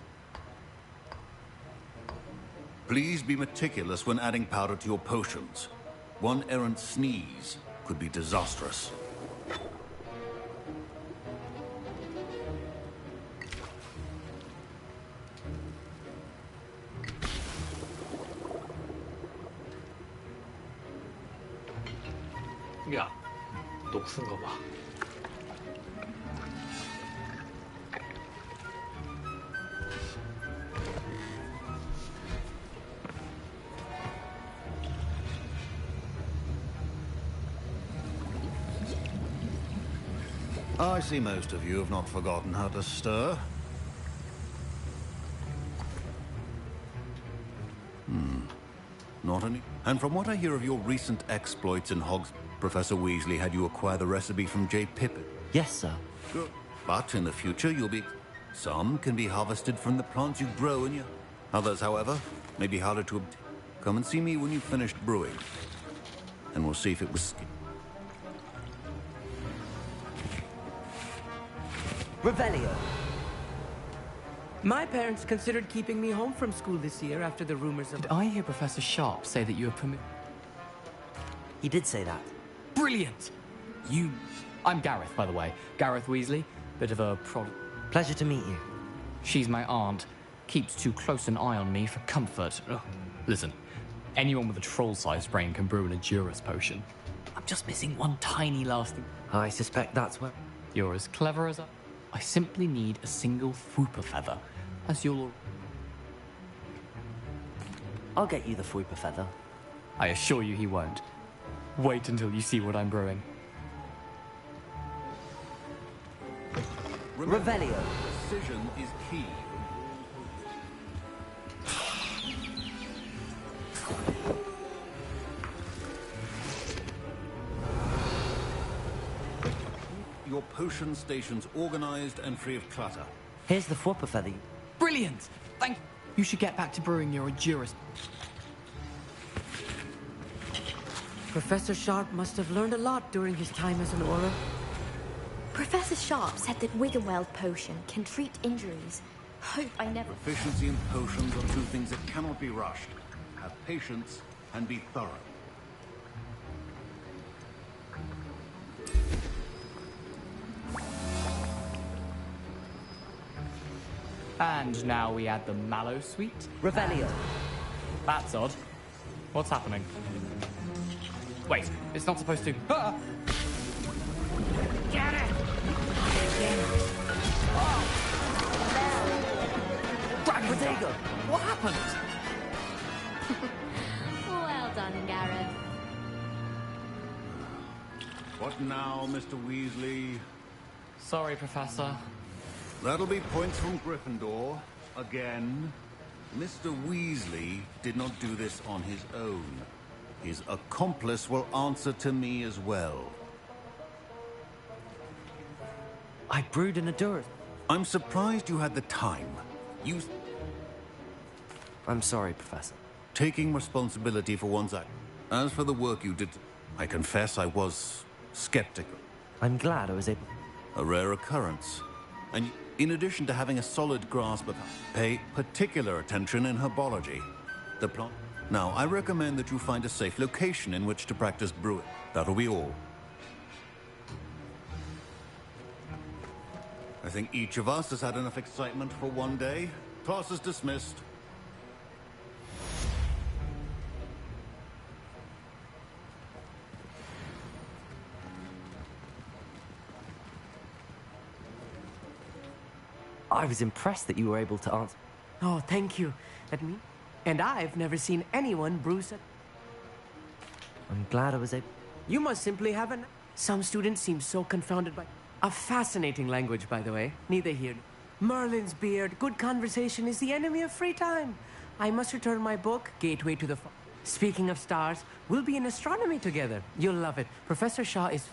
Please be meticulous when adding powder to your potions. One errant sneeze could be disastrous. 야, 녹슨 거 봐. I see most of you have not forgotten how to stir. Not any. And from what I hear of your recent exploits in Hogs, Professor Weasley had you acquire the recipe from J. Pippin. Yes, sir. Good. But in the future, you'll be... Some can be harvested from the plants you grow in your... Others, however, may be harder to obtain. Come and see me when you've finished brewing. And we'll see if it was... Revelio. My parents considered keeping me home from school this year after the rumors of... Did I hear Professor Sharp say that you have permitted... He did say that. Brilliant! I'm Gareth, by the way. Gareth Weasley. Bit of a Pleasure to meet you. She's my aunt. Keeps too close an eye on me for comfort. Ugh. Listen, anyone with a troll-sized brain can brew an Adurus potion. I'm just missing one tiny last thing. I suspect that's where... You're as clever as I simply need a single Fwooper feather, as you'll... I'll get you the Fwooper feather. I assure you he won't. Wait until you see what I'm brewing. Revelio. Precision is key. Your potion station's organized and free of clutter. Here's the Fwooper feather. Brilliant! Thank you. You should get back to brewing your Adurus. Professor Sharp must have learned a lot during his time as an Auror. Professor Sharp said that Wiggenweld potion can treat injuries. Hope I never... Proficiency and potions are two things that cannot be rushed. Have patience and be thorough. And now we add the mallow sweet. Revelio. That's odd. What's happening? Wait, it's not supposed to... Ah! Get it! Dragradega! What happened? Well done, Gareth. What now, Mr. Weasley? Sorry, Professor. That'll be points from Gryffindor. Again. Mr. Weasley did not do this on his own. His accomplice will answer to me as well. I brewed an Adurus. I'm surprised you had the time. I'm sorry, Professor. Taking responsibility for one's act. As for the work you did, I confess I was skeptical. I'm glad I was able... A rare occurrence. And in addition to having a solid grasp of... Pay particular attention in herbology. The plant... Now, I recommend that you find a safe location in which to practice brewing. That'll be all. I think each of us has had enough excitement for one day. Class is dismissed. I was impressed that you were able to answer. Oh, thank you. And I've never seen anyone brew such... I'm glad I was able... You must simply have an... Some students seem so confounded by... A fascinating language, by the way. Neither here. Merlin's beard. Good conversation is the enemy of free time. I must return my book, Gateway to the... Speaking of stars, we'll be in astronomy together. You'll love it. Professor Shaw is...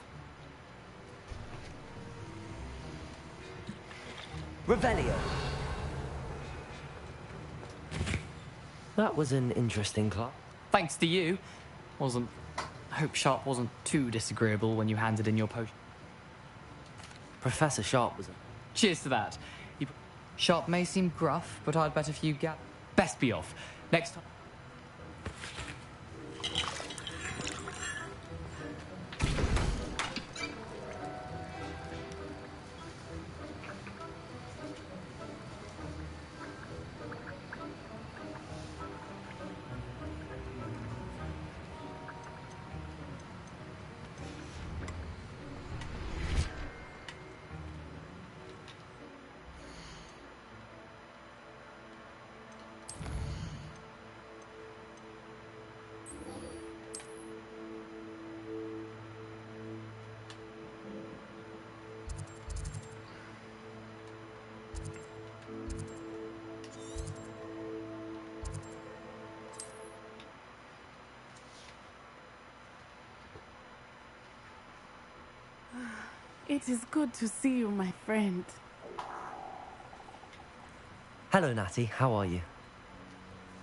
Revelio. That was an interesting class. Thanks to you. I hope Sharp wasn't too disagreeable when you handed in your potion. Professor Sharp was... Cheers to that. Sharp may seem gruff, but I'd bet if you get... Best be off. Next time... It is good to see you, my friend. Hello, Natty. How are you?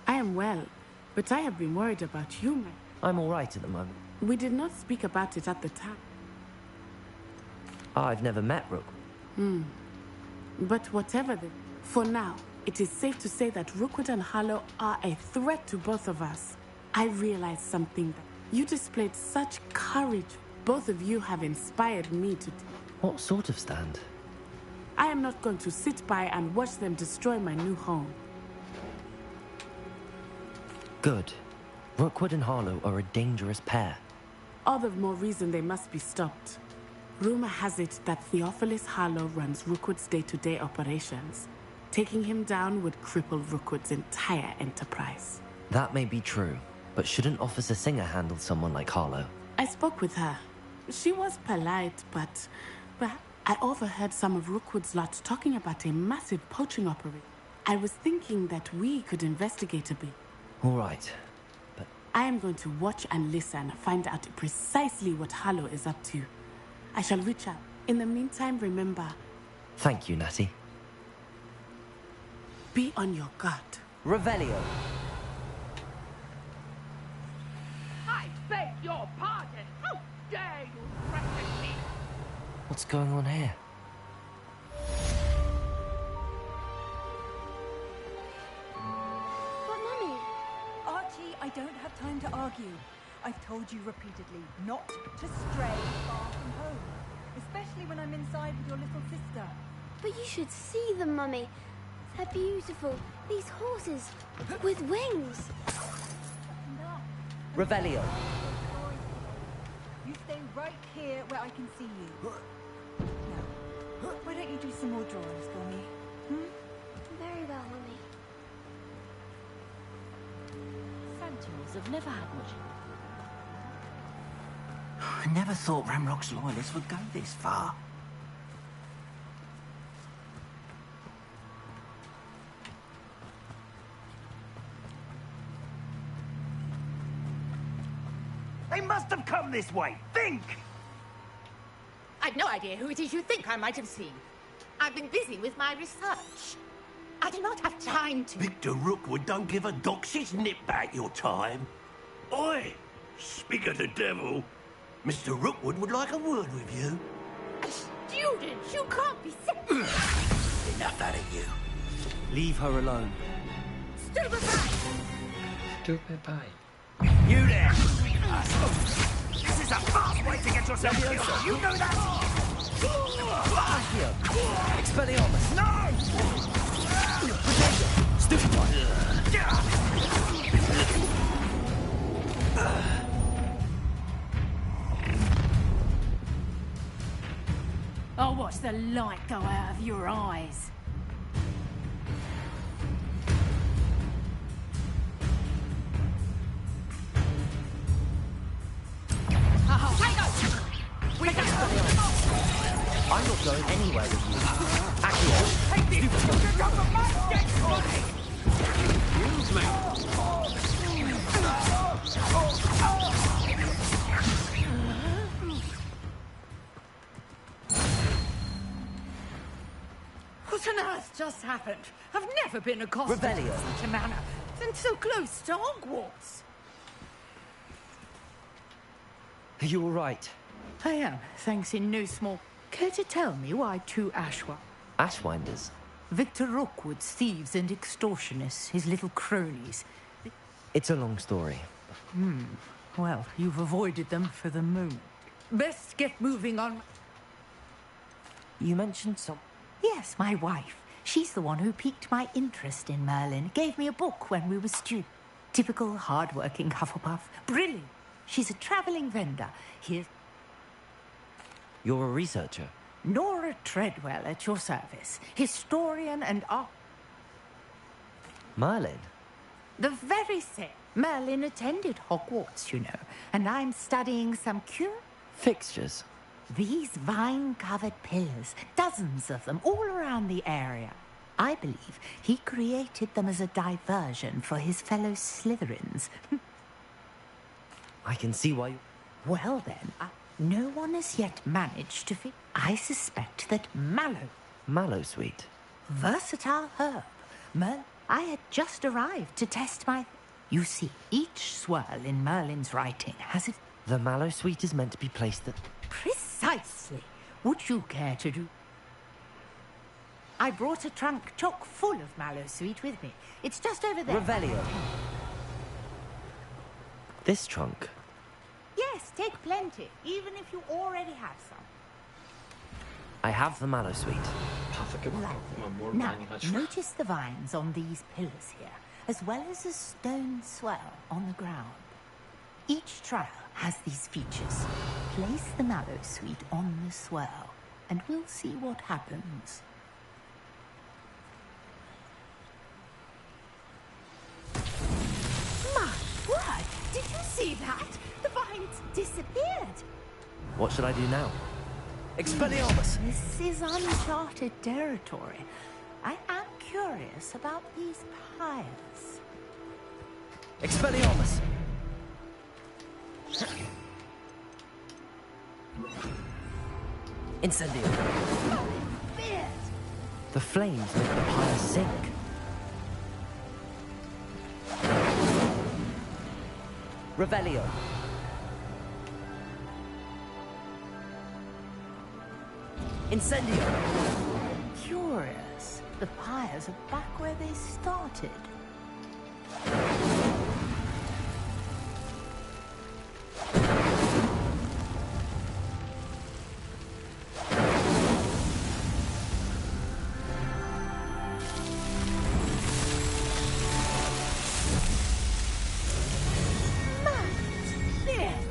I am well, but I have been worried about you, man. I'm all right at the moment. We did not speak about it at the time. I've never met Rook. But whatever for now, it is safe to say that Rookwood and Harlow are a threat to both of us. I realized something. That you displayed such courage. Both of you have inspired me to... What sort of stand? I am not going to sit by and watch them destroy my new home. Good. Rookwood and Harlow are a dangerous pair. All the more reason they must be stopped. Rumor has it that Theophilus Harlow runs Rookwood's day-to-day operations. Taking him down would cripple Rookwood's entire enterprise. That may be true, but shouldn't Officer Singer handle someone like Harlow? I spoke with her. She was polite, but I overheard some of Rookwood's lot talking about a massive poaching operation. I was thinking that we could investigate a bit. All right, but... I am going to watch and listen, find out precisely what Harlow is up to. I shall reach out. In the meantime, remember... Thank you, Natty. Be on your guard. Revelio. I beg your pardon. How dare you threaten me? What's going on here? But, Mummy... Archie, I don't have time to argue. I've told you repeatedly not to stray far from home. Especially when I'm inside with your little sister. But you should see them, Mummy. They're beautiful. These horses with wings. Revelio. You stay right here where I can see you. Now, why don't you do some more drawings for me? Very well, Mummy. Santios have never had much. I never thought Ramrock's loyalists would go this far. They must have come this way. Think! I've no idea who it is you think I might have seen. I've been busy with my research. I do not have time to... Victor Rookwood don't give a doxy's nip back your time. Oi! Speak of the devil. Mr. Rookwood would like a word with you. A student? You can't be sick. Enough out of you. Leave her alone. Stupid pie. You there! This is a fast way to get yourself killed. You know that? Accio. Expelliarmus. No! Stupid one. I'll watch the light go out of your eyes. I'm not going anywhere with you. Accio. Take this! Stupid one. Use me! What on earth just happened? I've never been accosted Revelio. in such a manner. And so close to Hogwarts. Are you all right? I am, thanks in no small... Care to tell me why two Ashwinders? Victor Rookwood's thieves and extortionists, his little cronies. It's a long story. Well, you've avoided them for the moment. Best get moving on... You mentioned some... Yes, my wife. She's the one who piqued my interest in Merlin. Gave me a book when we were students. Typical hard-working Hufflepuff. Brilliant. She's a travelling vendor. Here's... You're a researcher? Nora Treadwell at your service. Historian and art... Merlin? The very same. Merlin attended Hogwarts, you know. And I'm studying some Fixtures? These vine-covered pillars, dozens of them, all around the area. I believe he created them as a diversion for his fellow Slytherins. I can see why you... Well then, No one has yet managed to fit. I suspect that mallow. Mallowsweet. Versatile herb. I had just arrived to test my... You see, each swirl in Merlin's writing has it... The mallowsweet is meant to be placed at... Precisely. Would you care to do... I brought a trunk chock full of mallowsweet with me. It's just over there. Revelio. This trunk? Yes, take plenty, even if you already have some. I have the mallowsweet. Now, notice the vines on these pillars here, as well as a stone swell on the ground. Each trial has these features. Place the mallowsweet on the swell, and we'll see what happens. My word! Did you see that? The vines disappeared. What should I do now? Expelliarmus! This is uncharted territory. I am curious about these pyres. Expelliarmus! Incendio! Oh, the flames make the pyre sink. Revelio! Incendio! Curious. The pyres are back where they started.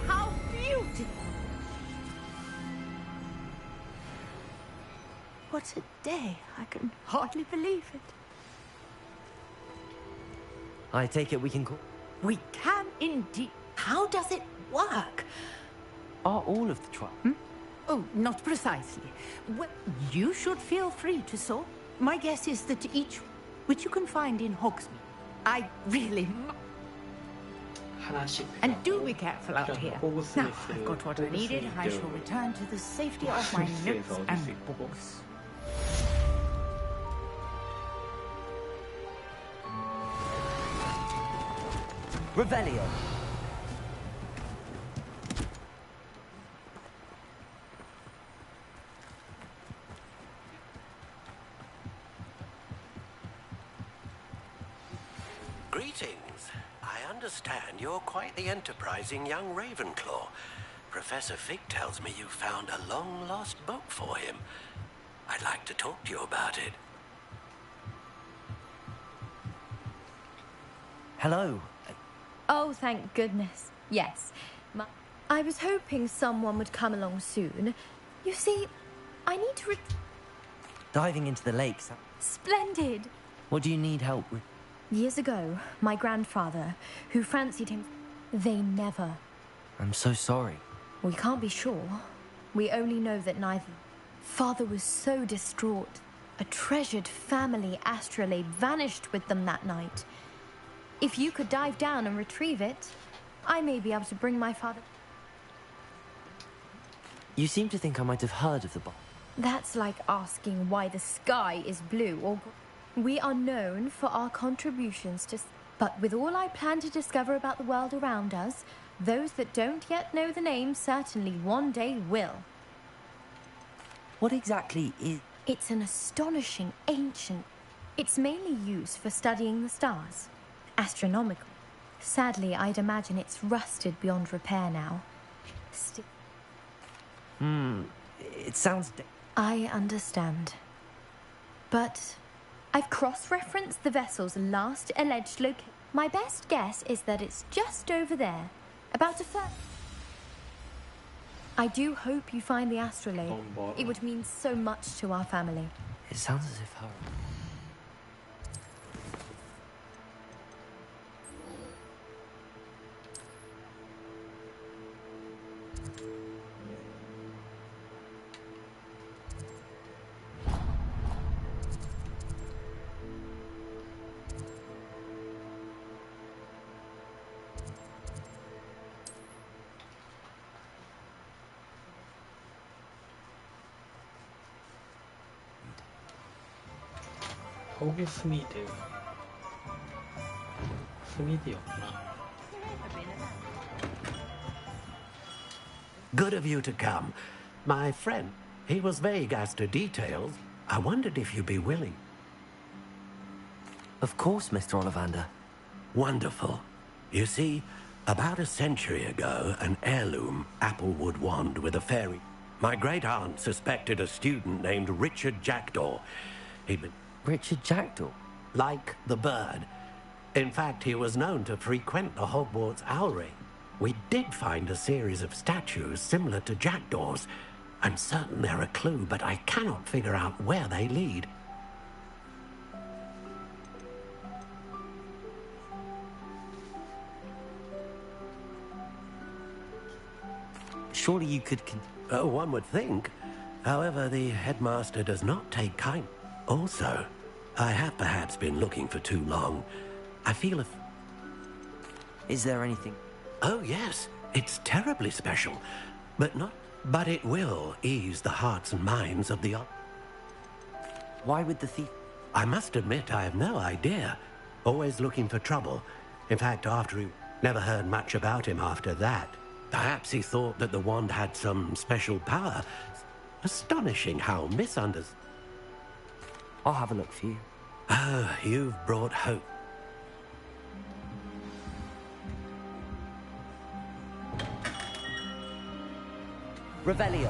How beautiful! What a day. I can hardly believe it. I take it we can call... We can indeed. How does it work? Are all of the trials? Oh, not precisely. Well, you should feel free to sort. My guess is that each, which you can find in Hogsmeade. I really... And do be careful out here. Now, I've got what I needed. I shall return to the safety of my notes and books. Revelio! Greetings. I understand you're quite the enterprising young Ravenclaw. Professor Fig tells me you found a long-lost book for him. I'd like to talk to you about it. Hello. Oh, thank goodness. Yes. I was hoping someone would come along soon. You see, I need to Diving into the lakes. Splendid! What do you need help with? Years ago, my grandfather, who fancied him, they never. I'm so sorry. We can't be sure. We only know that neither. Father was so distraught. A treasured family astrolabe vanished with them that night. If you could dive down and retrieve it, I may be able to bring my father... You seem to think I might have heard of the book. That's like asking why the sky is blue or... We are known for our contributions to... But with all I plan to discover about the world around us, those that don't yet know the name certainly one day will. What exactly is... It's an astonishing ancient... It's mainly used for studying the stars. Astronomical. Sadly, I'd imagine it's rusted beyond repair now. It sounds... I understand. But I've cross-referenced the vessel's last alleged location. My best guess is that it's just over there, about to fly. I do hope you find the astrolabe. It would mean so much to our family. It sounds as if her... 거기 스미드. 스미드였구나. Good of you to come. My friend, he was vague as to details. I wondered if you'd be willing. Of course, Mr. Ollivander. Wonderful. You see, about a century ago, an heirloom applewood wand with a fairy. My great-aunt suspected a student named Richard Jackdaw. He'd been... Richard Jackdaw? Like the bird. In fact, he was known to frequent the Hogwarts Owlry. We did find a series of statues similar to jackdaws. I'm certain they're a clue, but I cannot figure out where they lead. Surely you could... One would think. However, the headmaster does not take kind. Also, I have perhaps been looking for too long. I feel if... Is there anything... Oh, yes. It's terribly special. But it will ease the hearts and minds of the... Why would the thief... I must admit I have no idea. Always looking for trouble. In fact, after he... Never heard much about him after that. Perhaps he thought that the wand had some special power. Astonishing how misunderstood... I'll have a look for you. Oh, you've brought hope. Revelio.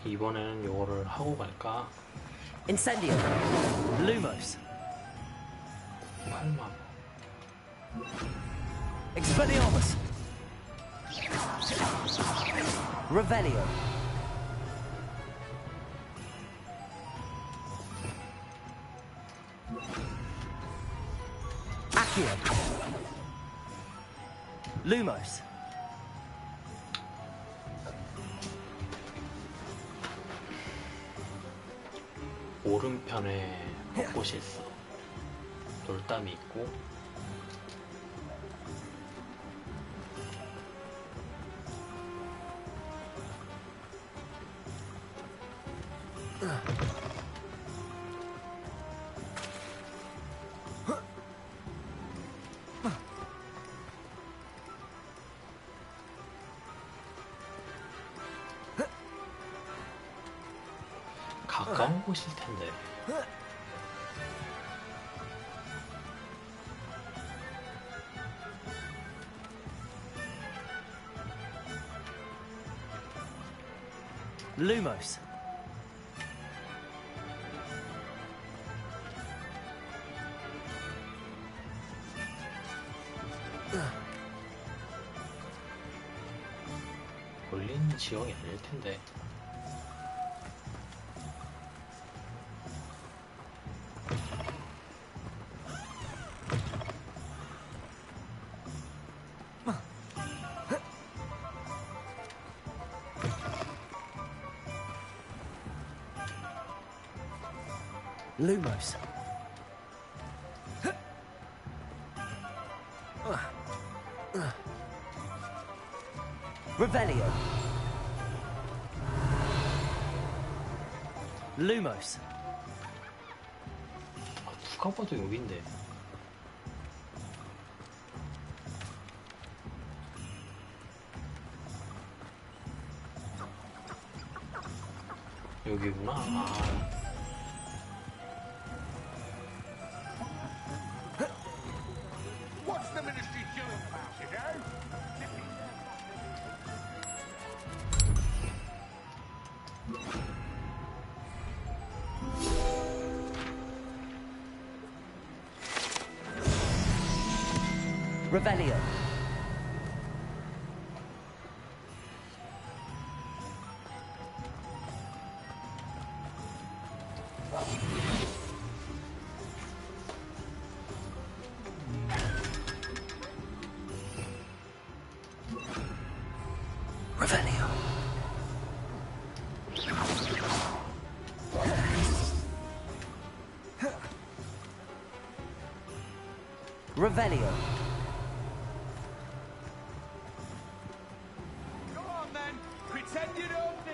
이번에는 이거를 하고 갈까? Incendio. Lumos. 설마. Expelliarmus. Revelio. Accio. Lumos. 오른편에 벚꽃이 있어. 돌담이 있고. 가까운 곳일 텐데. Lumos. 걸린 지형이 아닐 텐데. Lumos. Revelio. Lumos. 누가 봐도 여긴데. 여기구나. 아. Revelio. Revelio. Go on then. Pretend you don't, dear.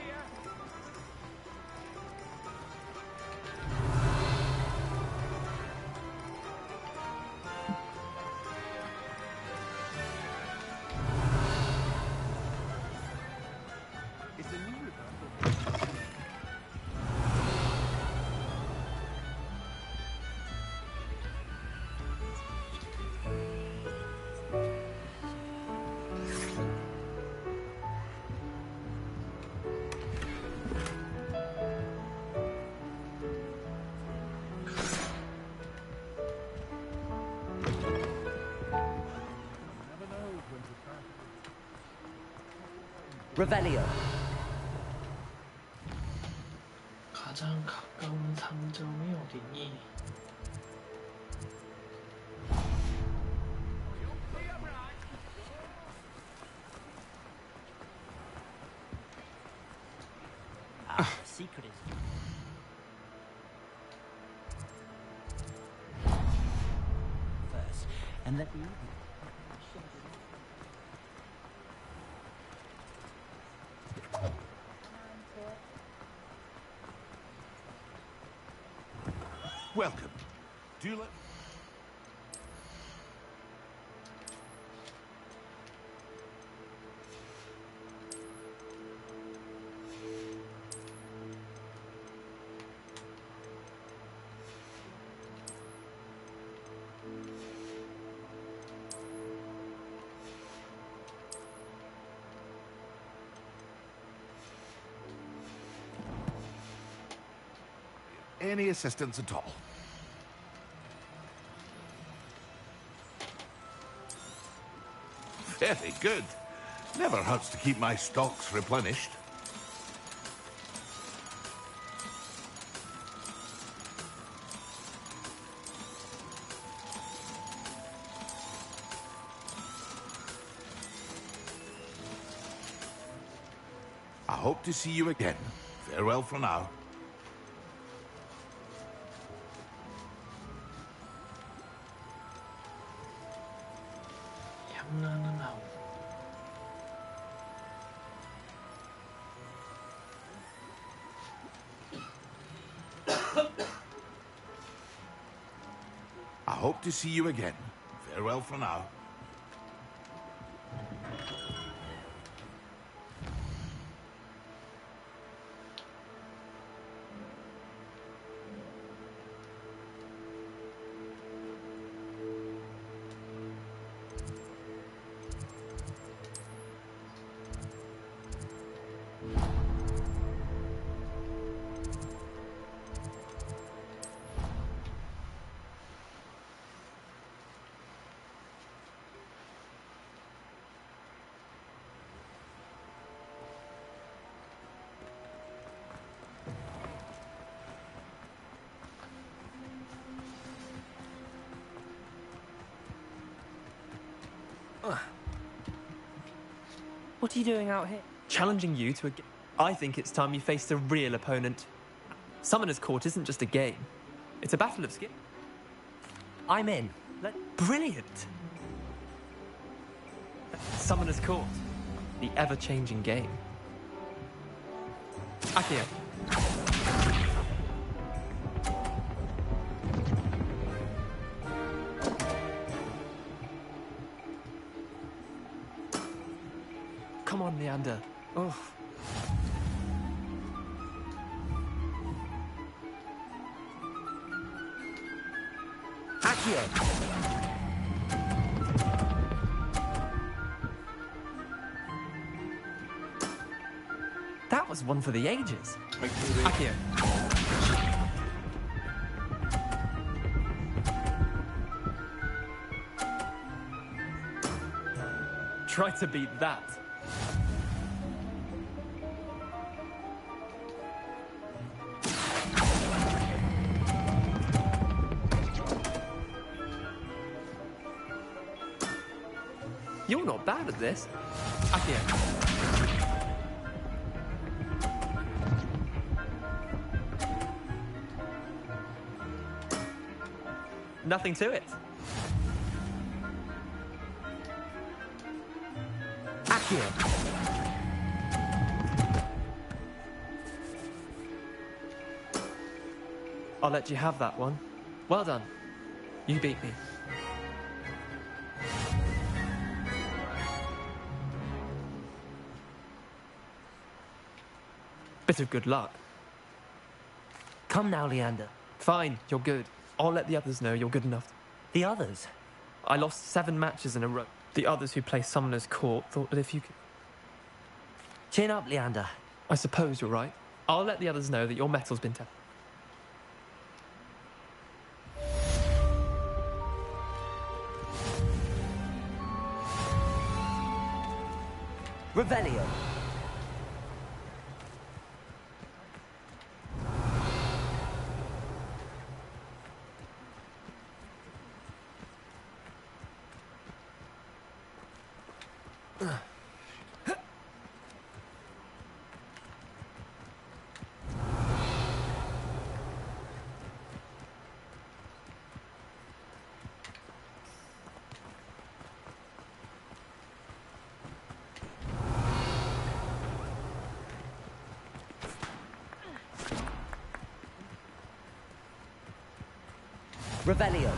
Revelio. 가장 가까운 상점이 어디니? Secret is first, and let me. Welcome. Do let... Any assistance at all? Very good. Never hurts to keep my stocks replenished. I hope to see you again. Farewell for now. 향나는 아우. I hope to see you again. Farewell for now. What are you doing out here? Challenging you to a game. I think it's time you faced a real opponent. Summoner's Court isn't just a game. It's a battle of skill. I'm in. Brilliant! Summoner's Court. The ever-changing game. Akio. Come on, Leander. Oh. Akio. That was one for the ages. Akio. Try to beat that. You're not bad at this. Akio. Nothing to it. Accio! I'll let you have that one. Well done. You beat me. Bit of good luck. Come now, Leander. Fine, you're good. I'll let the others know you're good enough. The others? I lost 7 matches in a row. The others who play Summoner's Court thought that if you could... Chin up, Leander. I suppose you're right. I'll let the others know that your metal's been tested. Revelio. Revelio.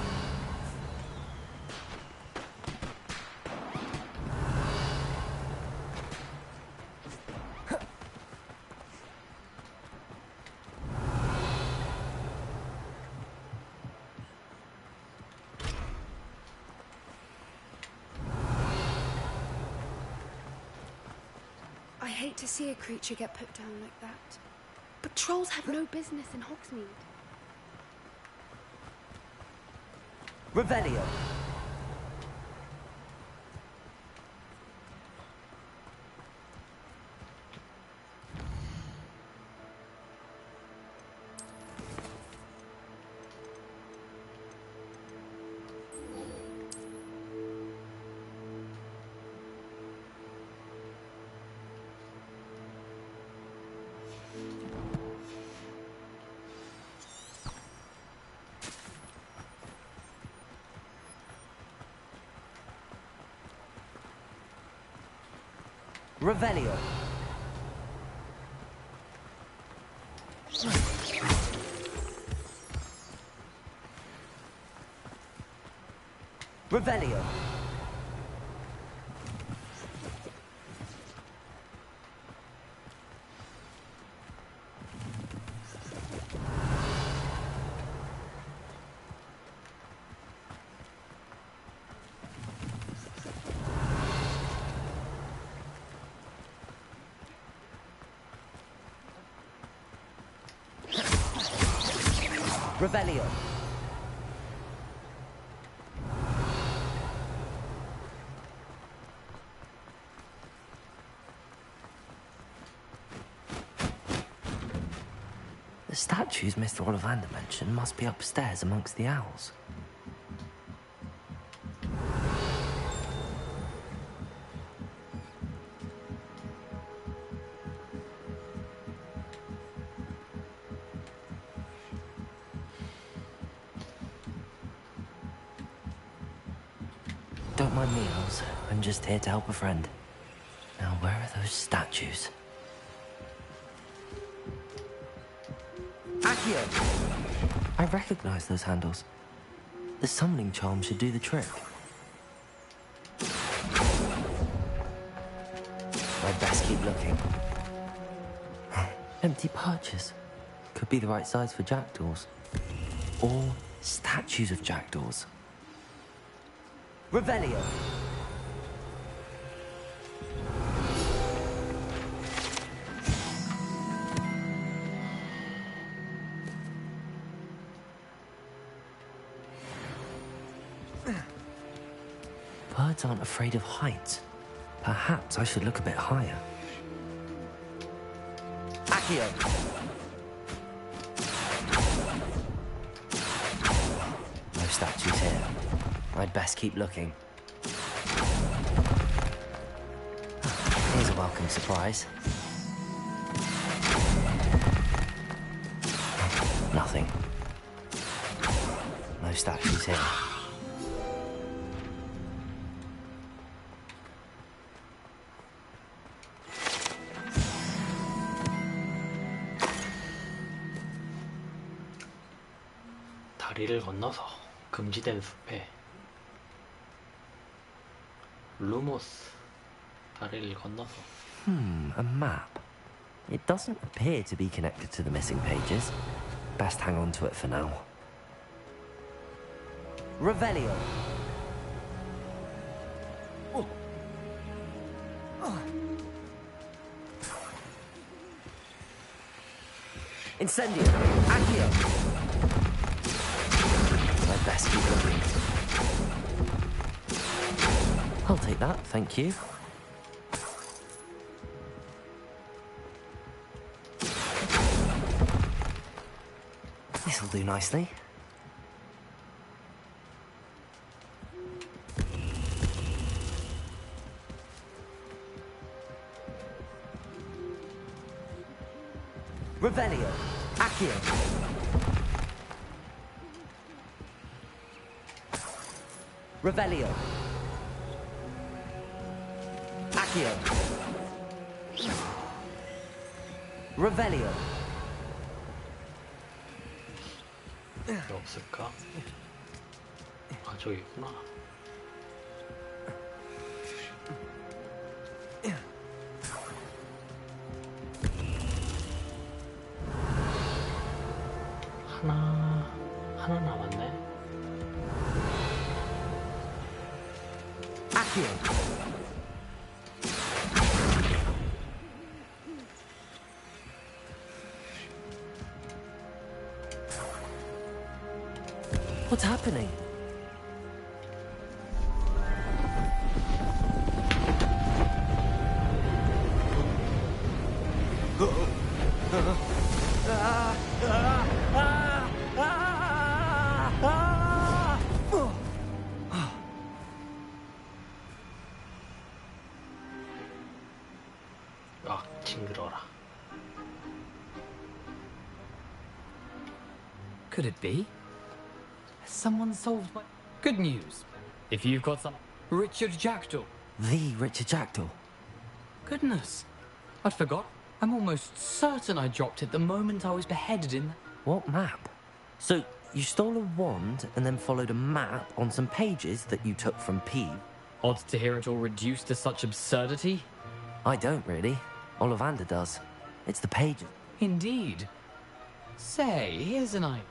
I hate to see a creature get put down like that. But trolls have no business in Hogsmeade. Revelio. Revelio. Revelio. Revelio. The statues Mr. Ollivander mentioned must be upstairs amongst the owls. Don't mind me, owls. I'm just here to help a friend. Now, where are those statues? Accio! I recognize those handles. The summoning charm should do the trick. I'd best keep looking. Empty perches. Could be the right size for jackdaws. Or statues of jackdaws. Revelio. Birds aren't afraid of heights. Perhaps I should look a bit higher. Accio. No statues here. I'd best keep looking. Here's a welcome surprise. Nothing. No statues here. 다리를 건너서 금지된 숲에 루모스 다리를 건너서. A map. It doesn't appear to be connected to the missing pages. Best hang on to it for now. Revelio. Incendio. Accio. I'd best keep looking. I'll take that, thank you. This'll do nicely. Revelio. Accio. Revelio. Accio. Revelio. 왜 없을까? 아, 저기 있구나. 하나 남았네. Accio. What's happening? 아, 징그러라. Could it be? Has someone solved my... Good news. If you've got some... Richard Jackdaw. The Richard Jackdaw. Goodness. I'd forgot. I'm almost certain I dropped it the moment I was beheaded in... What map? So, you stole a wand and then followed a map on some pages that you took from Peeve? Odd to hear it all reduced to such absurdity. I don't really. Ollivander does. It's the pages. Indeed. Say, here's an idea.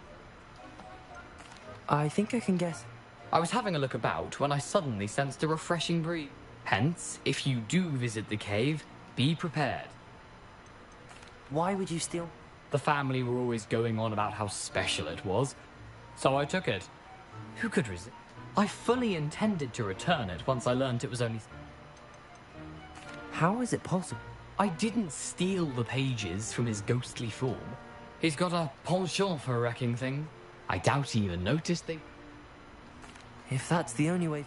I think I can guess. I was having a look about when I suddenly sensed a refreshing breeze. Hence, if you do visit the cave, be prepared. Why would you steal? The family were always going on about how special it was, so I took it. Who could resist? I fully intended to return it once I learned it was only... How is it possible? I didn't steal the pages from his ghostly form. He's got a penchant for wrecking things. I doubt he even noticed they... If that's the only way...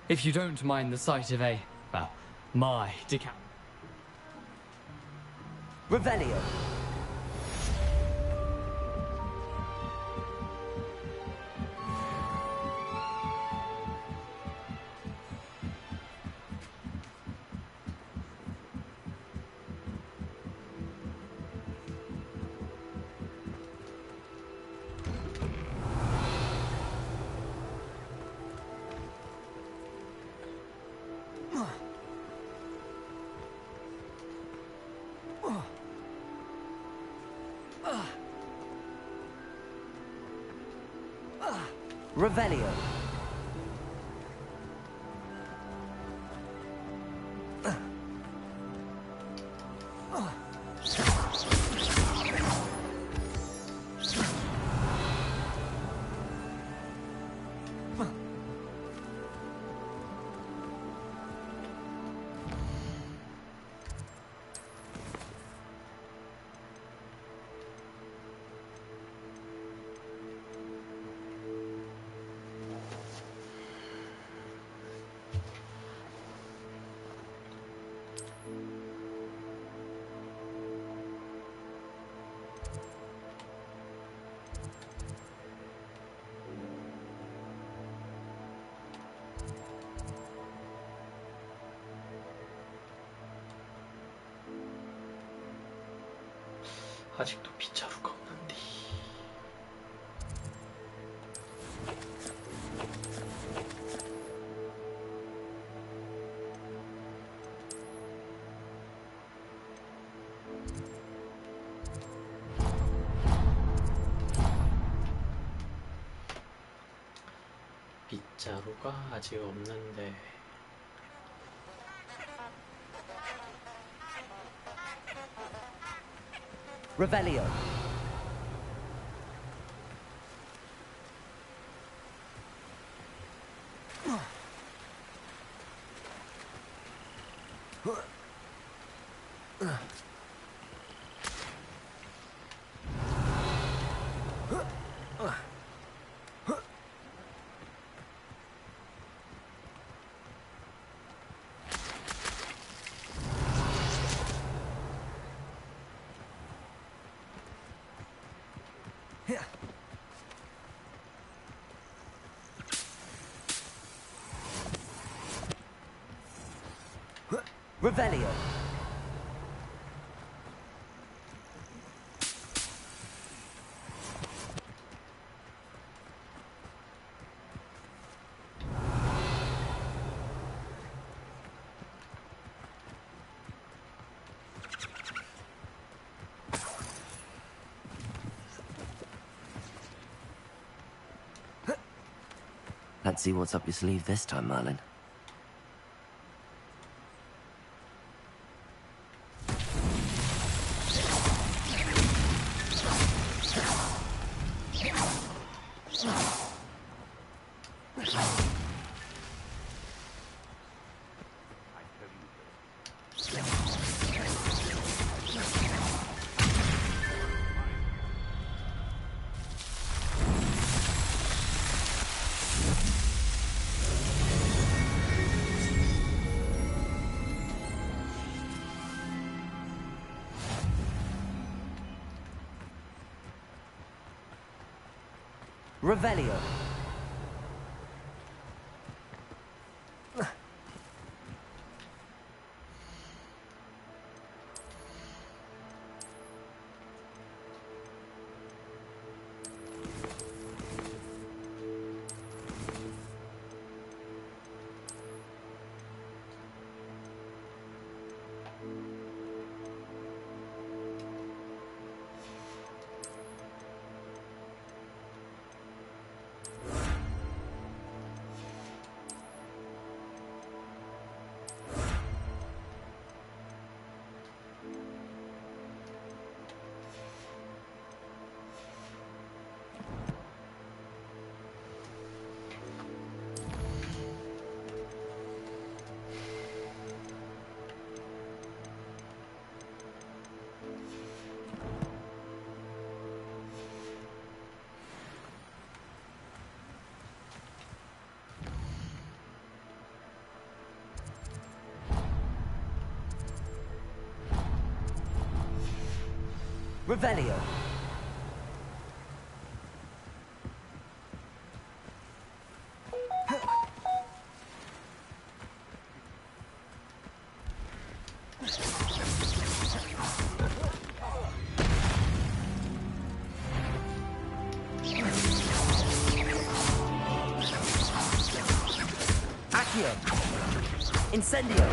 If you don't mind the sight of a... well, my decap... Revelio. Revelio. 아직도 빗자루가 없는데. 자루가 아직 없는데. Revelio. Revelio. Let's see what's up your sleeve this time, Merlin. Revelio. Revelio. Accio. Incendio.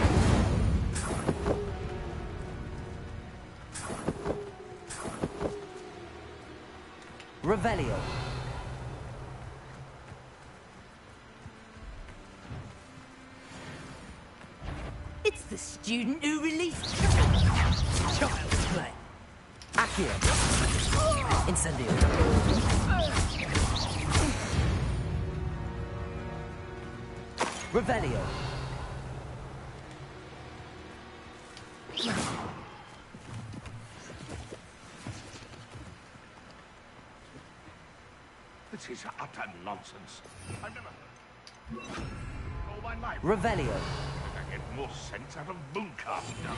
Revelio. It's the student who released child's play. Accio. Incendio. Revelio. This is utter nonsense. I've never heard all my life. Revelio. I get more sense out of mooncalf now.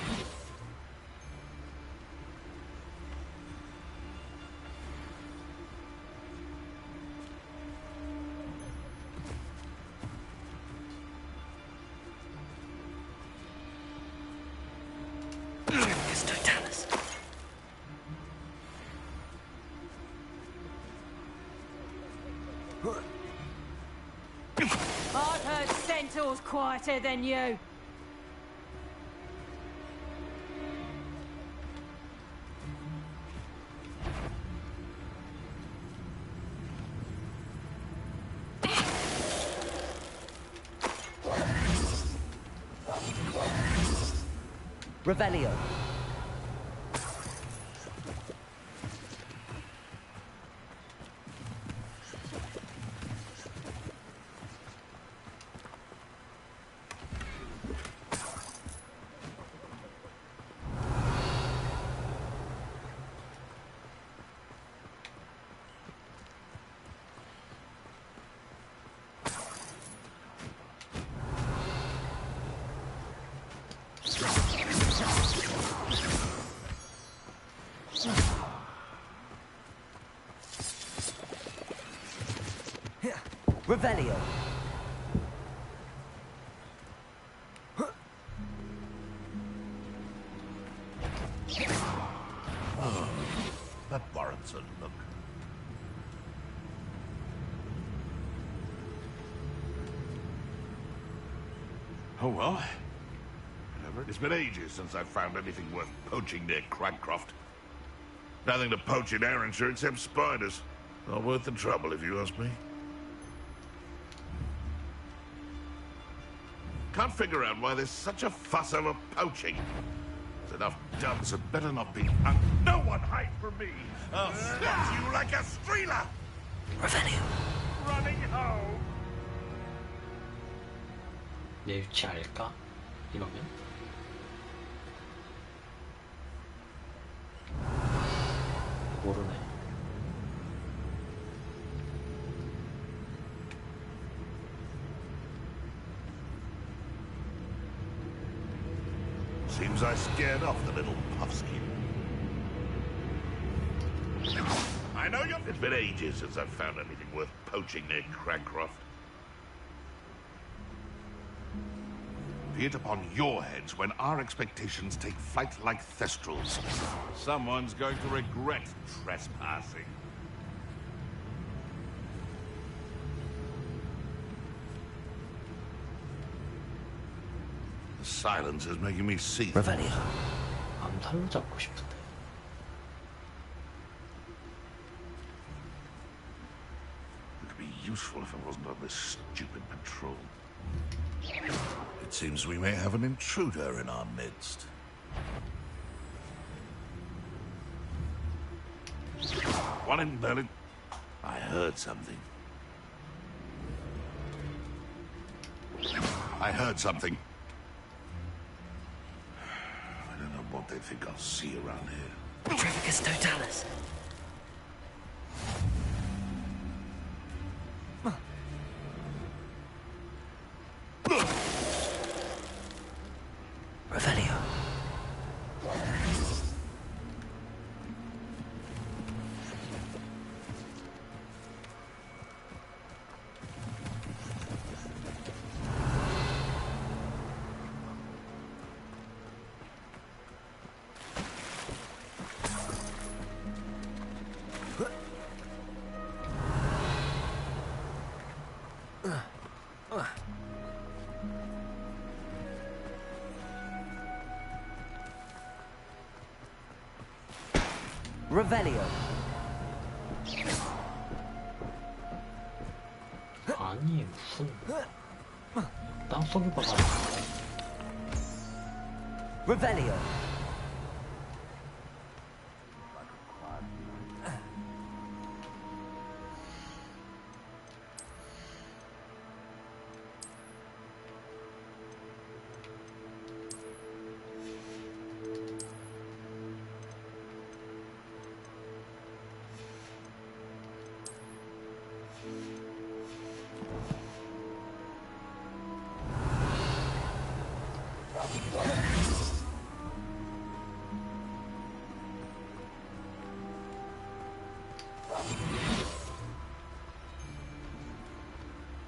I've heard centaurs quieter than you. Revelio. Revelio. Oh, that warrants a look. Oh well. Whatever. It's been ages since I've found anything worth poaching near Cragcroft. Nothing to poach in Arranshire except spiders. Not worth the trouble, if you ask me. Can't figure out why there's such a fuss over poaching. There's enough duds that better not be. No one hide from me! I'll slap you like a streeler! Revelio. Running home! 내 위치 알까? 이러면? 모르네. Seems I scared off the little puffskin. I know you've... It's been ages since I've found anything worth poaching near Cragcroft. Be it upon your heads when our expectations take flight like thestrals. Someone's going to regret trespassing. The silence is making me see. Revelio. 암살로 잡고 싶은데. It could be useful if I wasn't on this stupid patrol. It seems we may have an intruder in our midst. One in Berlin. I heard something. I heard something. I don't know what they think I'll see around here. Petrificus totalis. Revelio. Revelio. 아니 무슨 땅속에 박아. Revelio.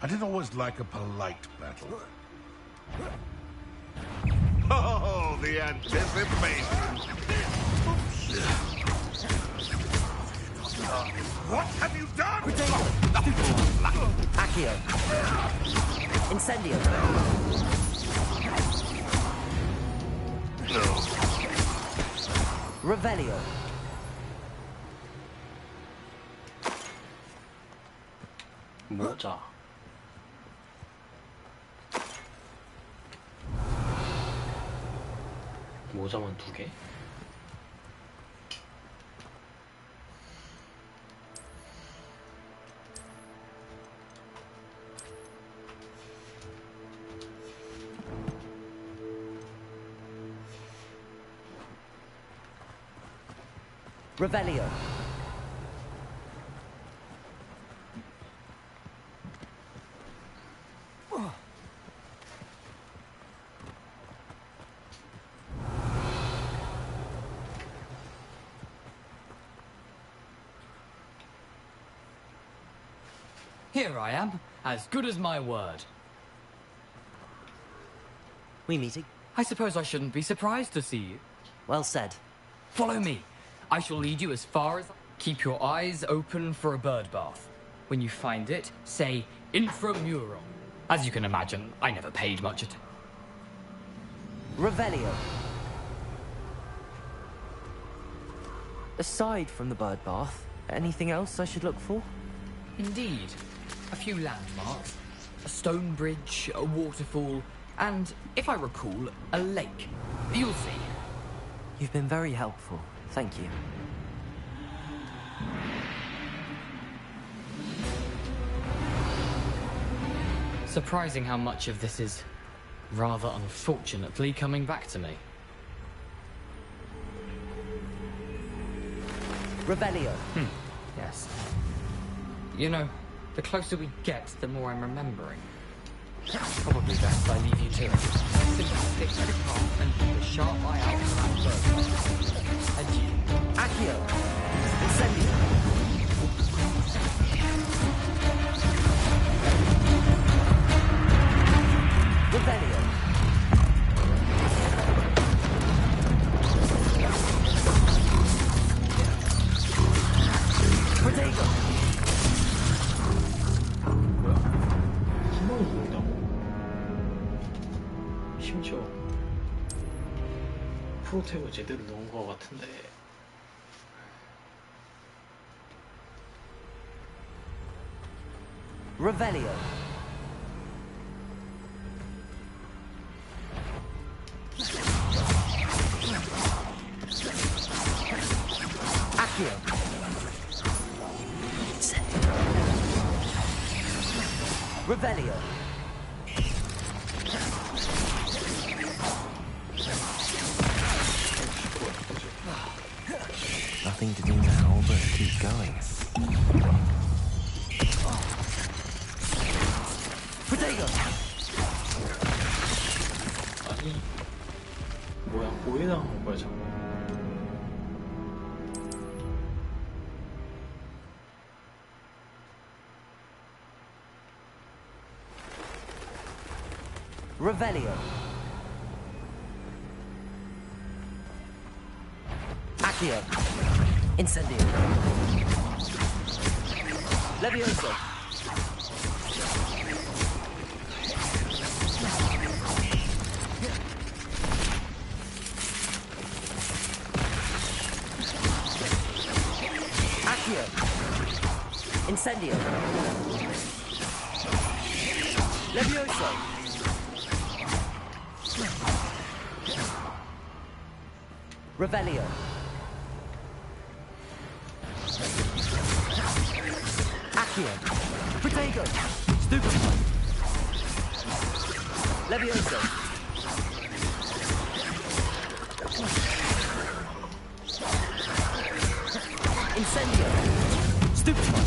I did always like a polite battle. Oh, the anticipation! What have you done? Accio. Incendio. Revelio. 모자. 모자만 2개? Revelio. Here I am, as good as my word. We meeting? I suppose I shouldn't be surprised to see you. Well said. Follow me. I shall lead you as far as... Keep your eyes open for a bird bath. When you find it, say inframural. As you can imagine, I never paid much attention. Revelio. Aside from the bird bath, anything else I should look for? Indeed. A few landmarks. A stone bridge, a waterfall, and, if I recall, a lake. You'll see. You've been very helpful. Thank you. Surprising how much of this is, rather unfortunately, coming back to me. Revelio. Yes. You know, the closer we get, the more I'm remembering. Probably best I leave you to it. Simply stick to the path and keep a sharp eye out for that bird. Adieu. Accio. Incendio. Revelio. Protego. 한 번에 죽는다고? 심지어 프로테고 제대로 넣은 거 같은데. Revelio. Accio. Revelio. Nothing to do now but keep going. Potato. 아니, 뭐야, 오해당한 거야, 자꾸. Revelio. Accio. Incendio. Levioso. Accio. Incendio. Levioso. Revelio. Accio. Protego. Stupefy. Levioso. Incendio. Stupefy.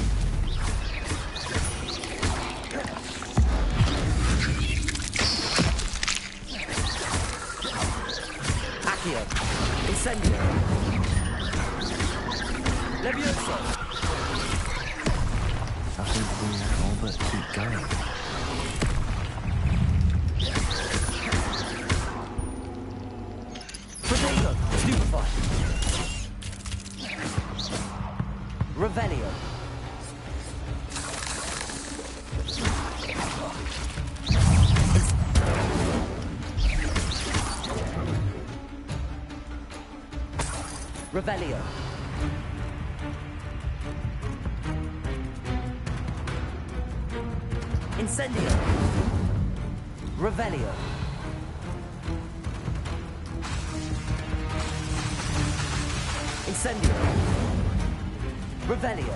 Accio. Incendio. Levioso. Nothing to do now but keep going. Protego. Stupefy. Revelio. Revelio. Incendio. Revelio. Incendio. Revelio.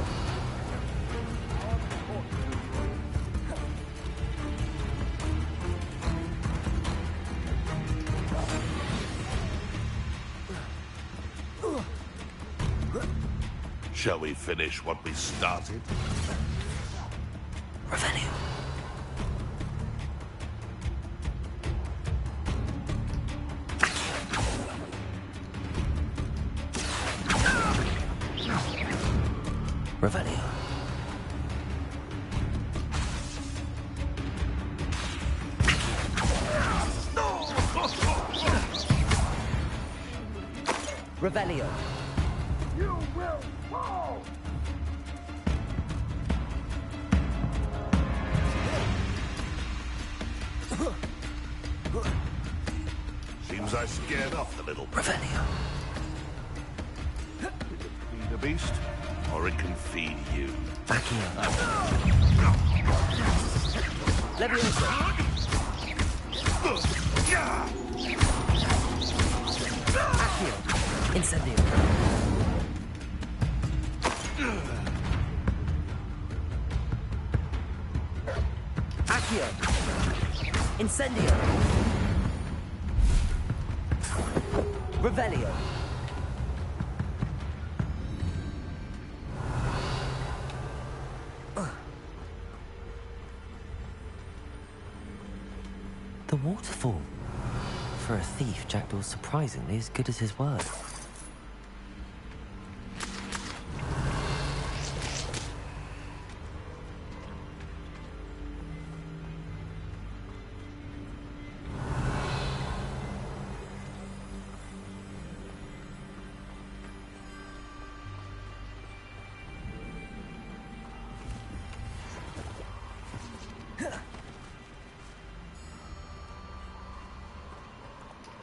Shall we finish what we started? Revelio. Revelio. Revelio. You will fall! Seems I scared off the little... Revelio. Feed the beast, or it can feed you. Accio. Leviosa. Accio. Incendio. Accio. Incendio. Revelio. The waterfall. For a thief, Jackdaw's surprisingly as good as his word.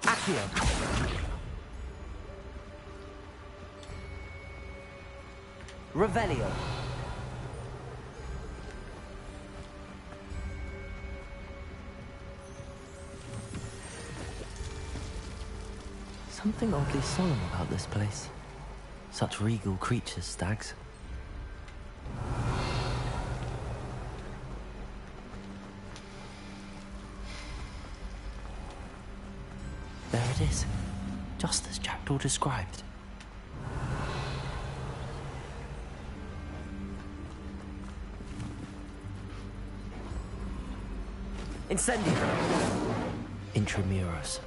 Accio. Revelio. Something oddly solemn about this place. Such regal creatures, stags. There it is, just as Jackdaw described. Incendio. Intramuros.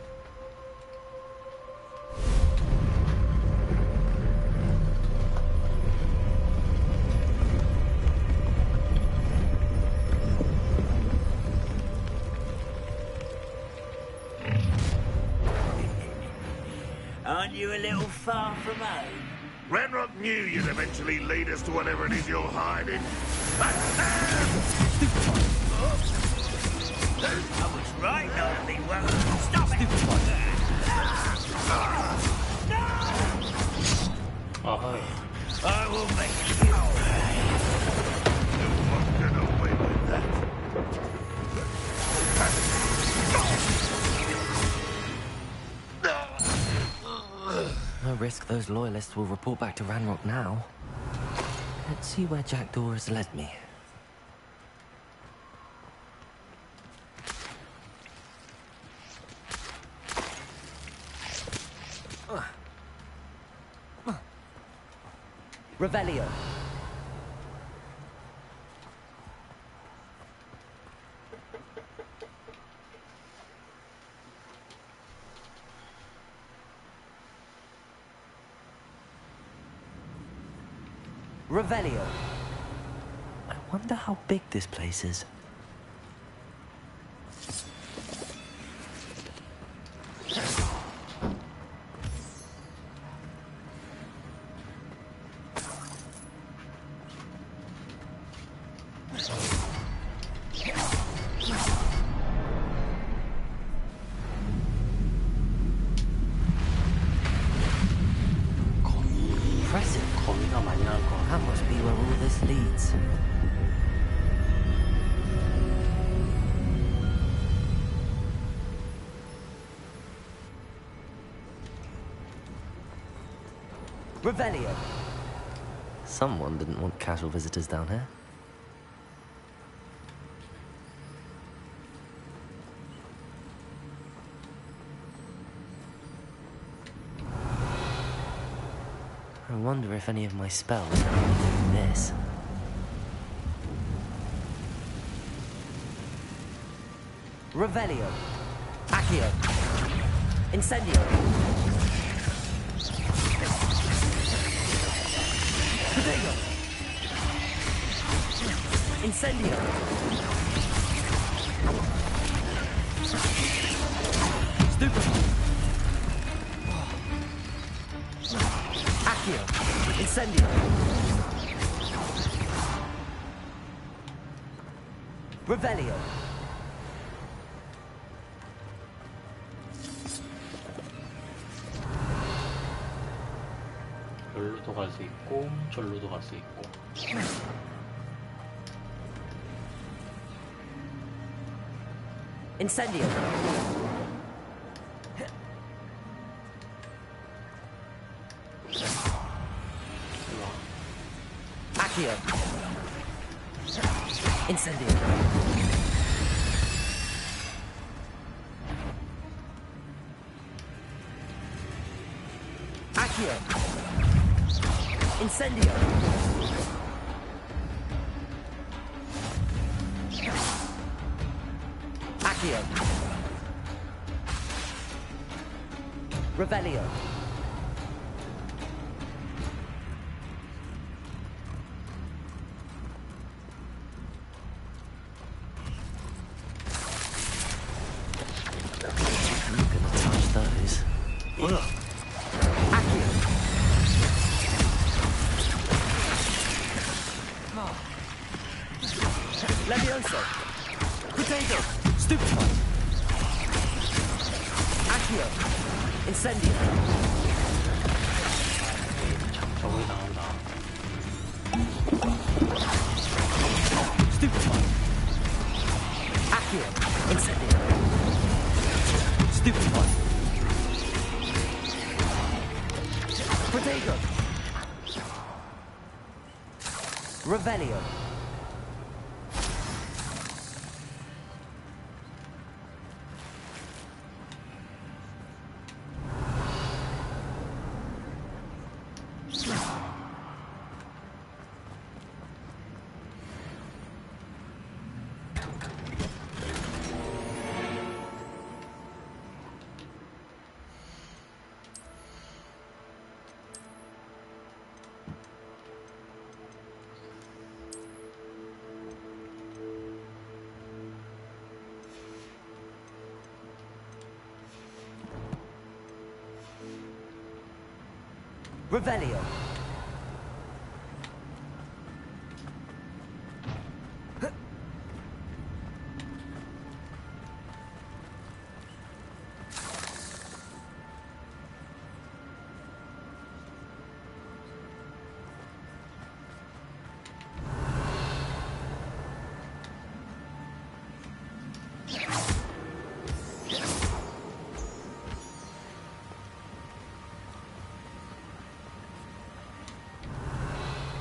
Aren't you a little far from home? Ranrock knew you'd eventually lead us to whatever it is you're hiding. I was right not to be worried. Stop it! I will make you pay. No one get away with that. No risk those loyalists will report back to Ranrock now. Let's see where Jackdaw has led me. Revelio. Revelio. I wonder how big this place is. That must be where all this leads. Revelio. Someone didn't want casual visitors down here. I wonder if any of my spells have anything in this. Revelio. Accio. Incendio. Protego. Incendio. Stupefy. Accio. Incendio. Revelio. 여기로도 갈 수 있고 절로도 갈 수 있고. Incendio. Accio. Incendio. Accio. Incendio. Accio. Revelio. I'm not gonna touch those. Accio. Levioso. Potato. Stupefy. Accio. Incendio. 저기 나온다. Stupefy. Accio. Incendio. Stupefy. Potato. Revelio. Revelio.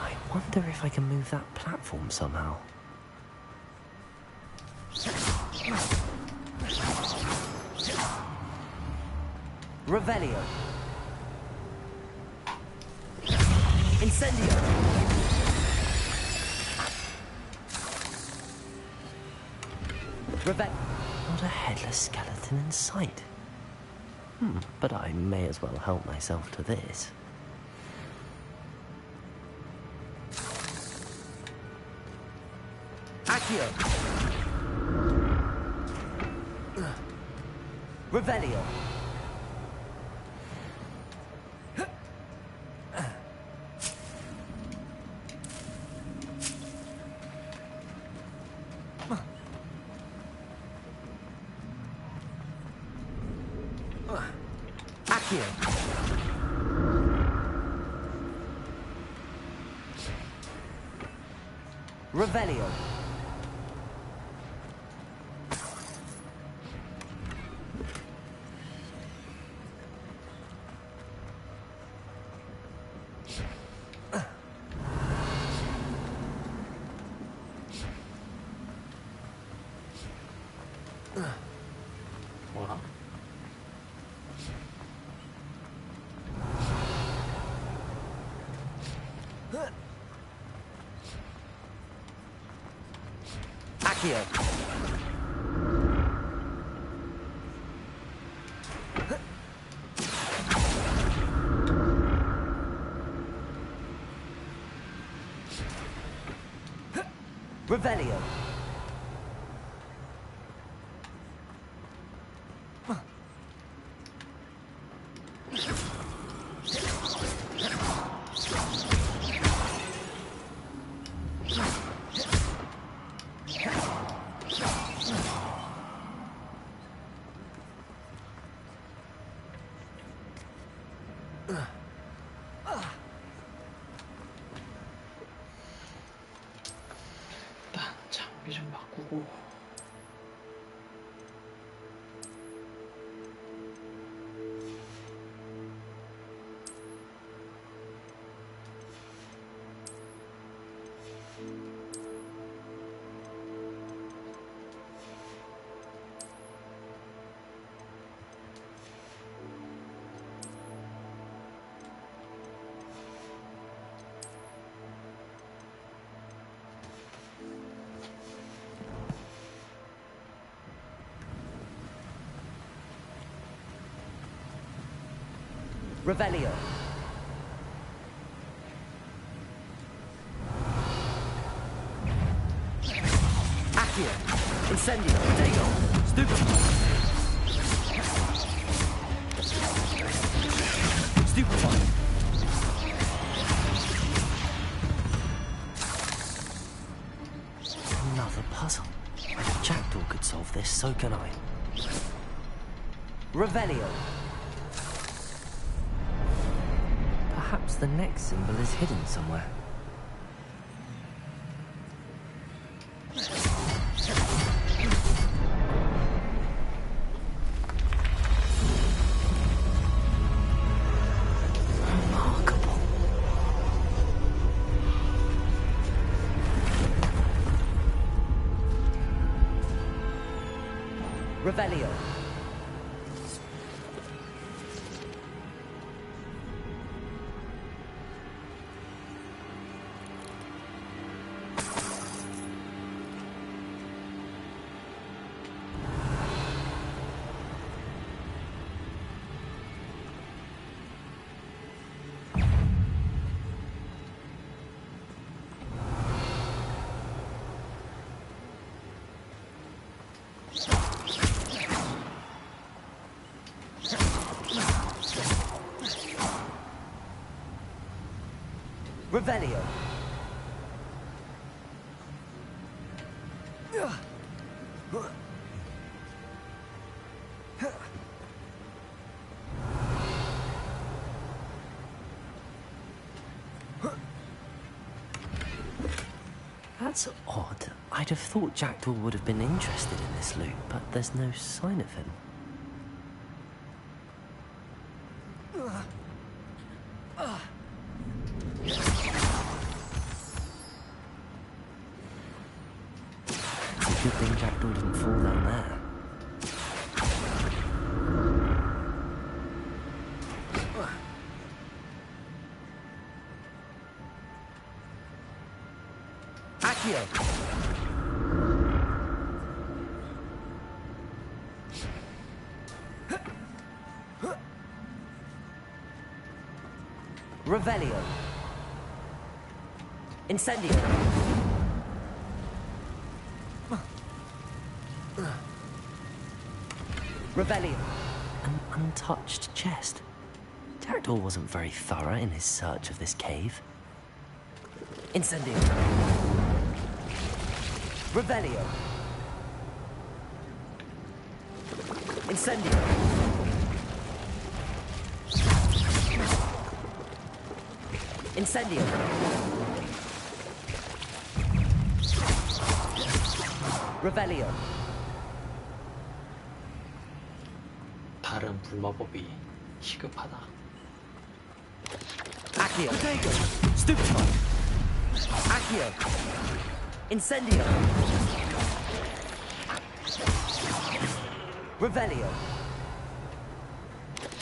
I wonder if I can move that platform somehow. Revelio. Incendio. Not a headless skeleton in sight. But I may as well help myself to this. Accio. Revelio. Accio. Revelio. 뭐야? Accio. Revelio. 일단 장비 좀 바꾸고. Revelio. Accio. Incendio. There you go. Stupefy. Stupefy. Another puzzle. If Jackdaw could solve this, so can I. Revelio. Perhaps the next symbol is hidden somewhere. Remarkable. Revelio. Revelio. That's odd. I'd have thought Jackdaw would have been interested in this loot, but there's no sign of him. Good thing Jackdaw didn't fall down there. Accio! Revelio. Incendio. Revelio. An untouched chest. Jackdaw wasn't very thorough in his search of this cave. Incendio. Revelio. Incendio. Incendio. Revelio. 다른 불마법이 시급하다. Accio. Stupefy. Accio. Incendio. Revelio.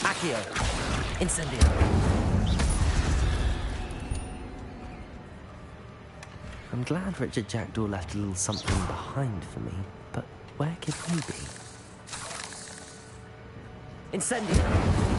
Accio. Incendio. I'm glad Richard Jackdaw left a little something behind for me, but where could he be? Incendio.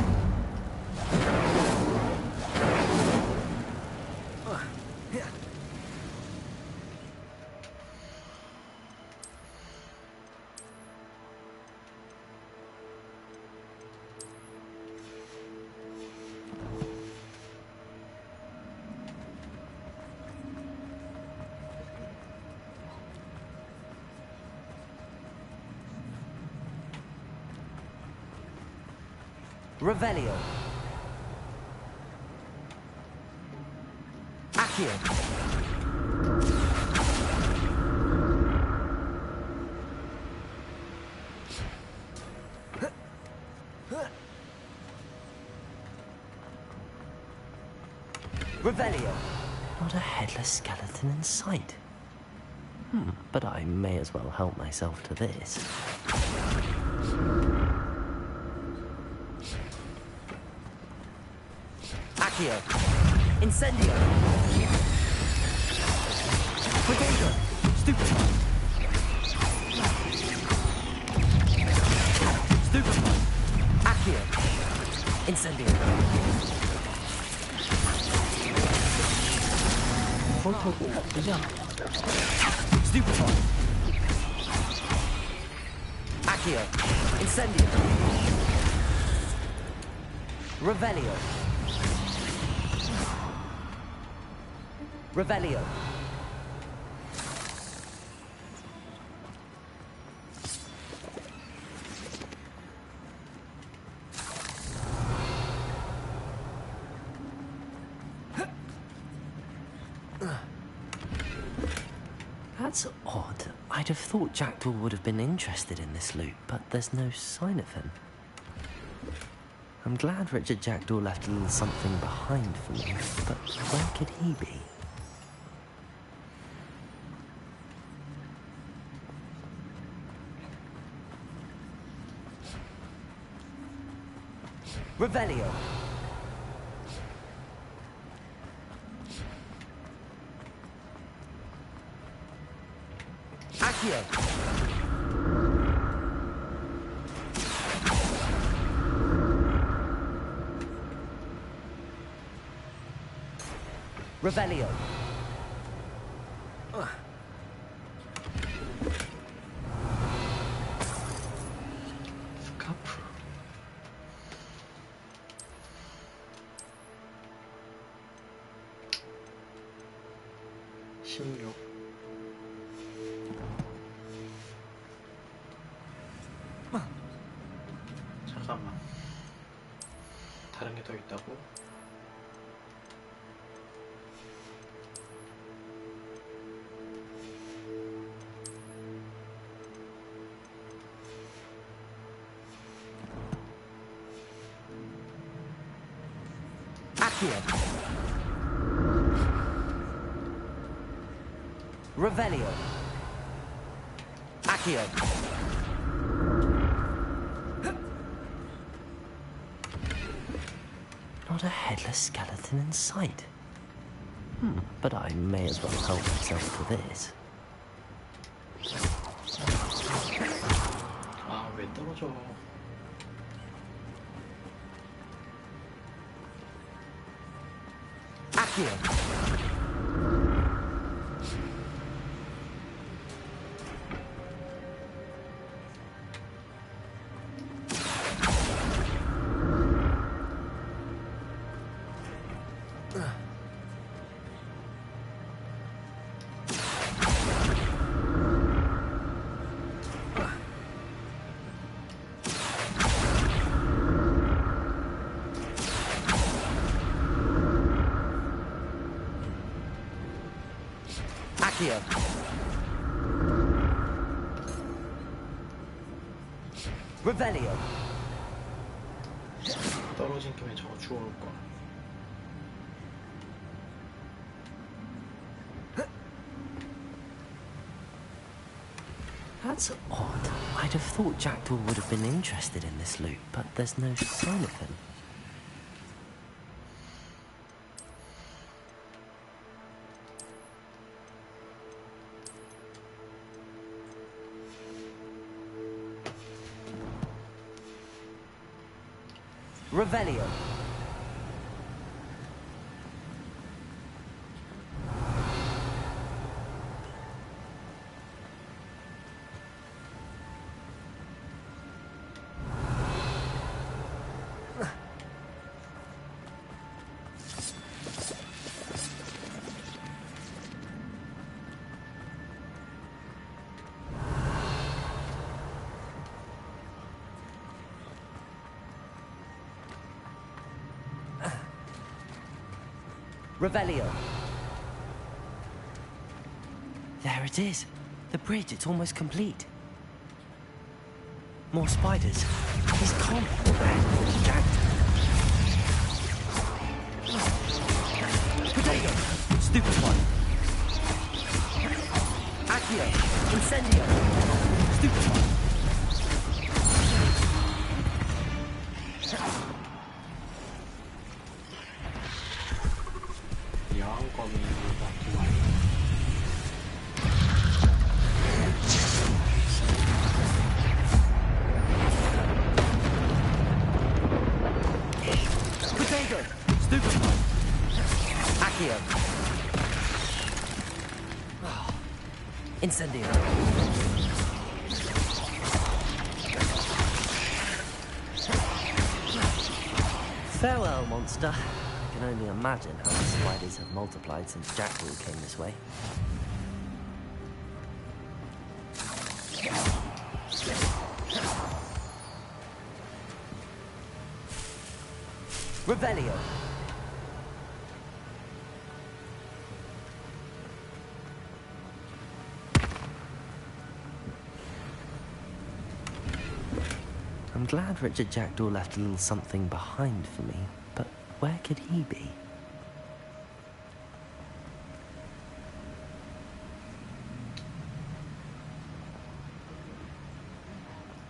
Revelio. Accio. Revelio. Not a headless skeleton in sight. But I may as well help myself to this. Accio. Incendio. Brigader. Stupefy. Stupefy. Accio. Incendio. Stupefy. Accio. Incendio. Revelio. Revelio. That's odd. I'd have thought Jackdaw would have been interested in this loot, but there's no sign of him. I'm glad Richard Jackdaw left a little something behind for me, but where could he be? Revelio. Accio. Revelio. 잠깐만. 다른 게 더 있다고? Accio. Revelio. Accio. Not a headless skeleton in sight. But I may as well help myself to this. 아, 왜 떨어져? Accio. Accio. Revelio. 떨어진 김에 저거 주워올 거. That's odd. I'd have thought Jackdaw would have been interested in this loot, but there's no sign of him. Revelio. Revelio. There it is. The bridge, it's almost complete. More spiders. He's gone. Jackdaw. Potato. Stupefy. Accio. Incendio. Stupefy. Incendio. Farewell, monster. I can only imagine how the spiders have multiplied since Jackdaw came this way. Revelio. I'm glad Richard Jackdaw left a little something behind for me, but where could he be?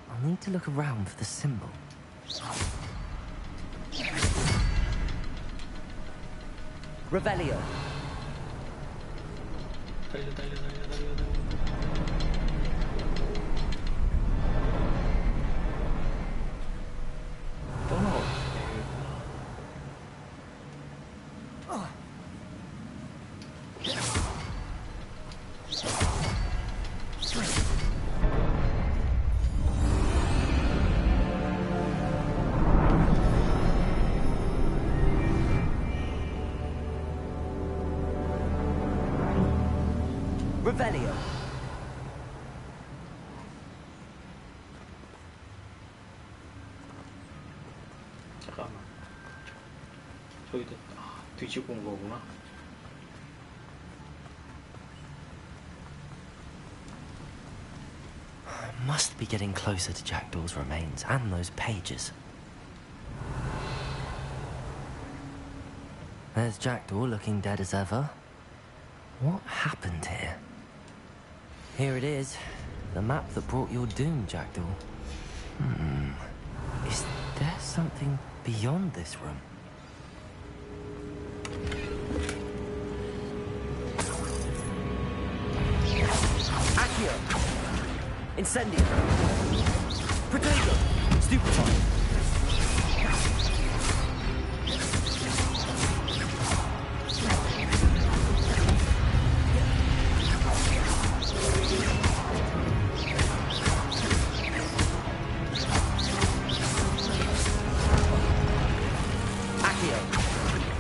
I'll need to look around for the symbol. Revelio. Revelio. 잠깐만. 저기도 뒤집고 온 거구나. I must be getting closer to Jackdaw's remains and those pages. There's Jackdaw looking dead as ever. What happened here? Here it is. The map that brought your doom, Jackdaw. Is there something beyond this room? Accio. Incendio. Potato. Stupefy.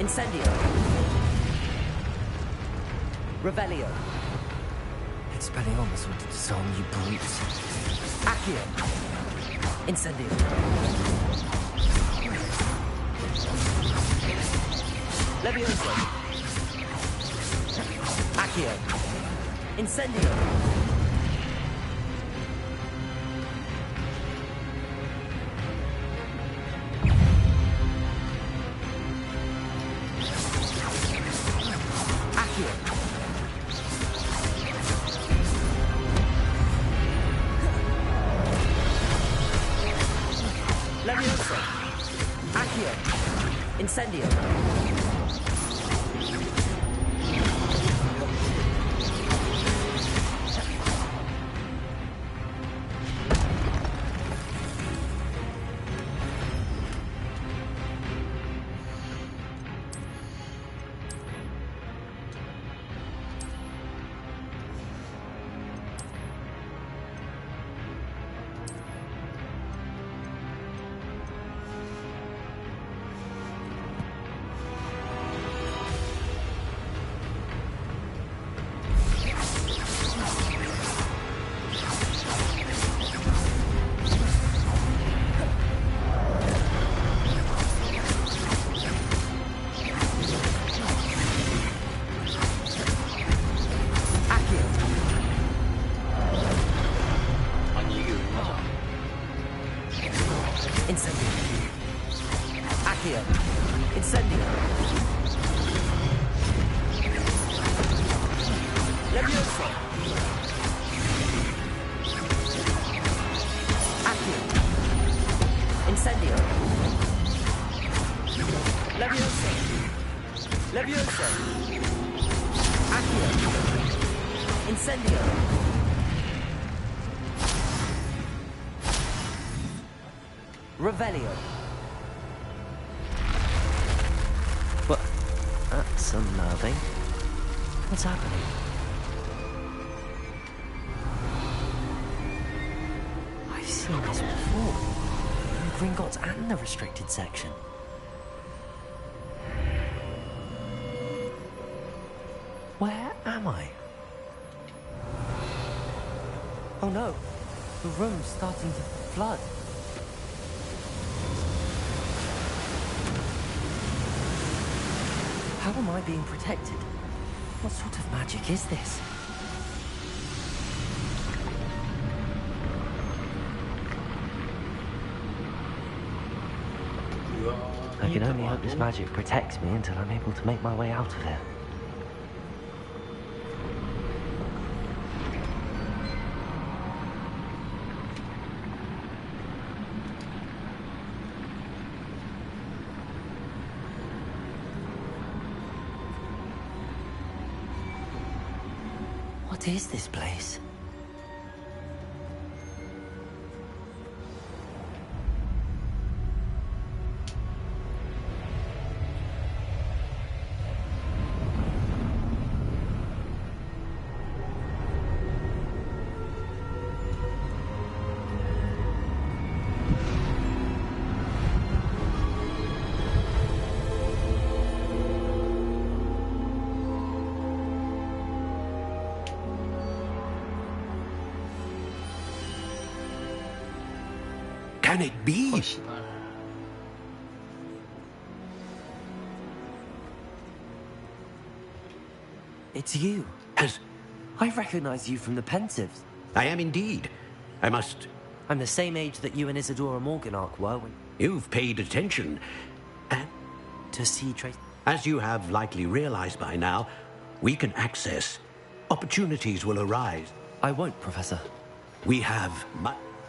Incendio. Revelio. Expelliarmus will disarm you brutes. Accio. Incendio. Levioso. Accio. Incendio. Incendio. Revelio. What? That's unnerving. What's happening? I've seen this before. In Gringotts and the restricted section. Where am I? Oh no, the room's starting to flood. How am I being protected? What sort of magic is this? I can only hope this magic protects me until I'm able to make my way out of here. What is this place? Can it be? It's you. I recognize you from the Pensives. I am indeed. I'm the same age that you and Isadora Morganach were when... You've paid attention. And to see trace... As you have likely realized by now, we can access. Opportunities will arise. I won't, Professor. We have...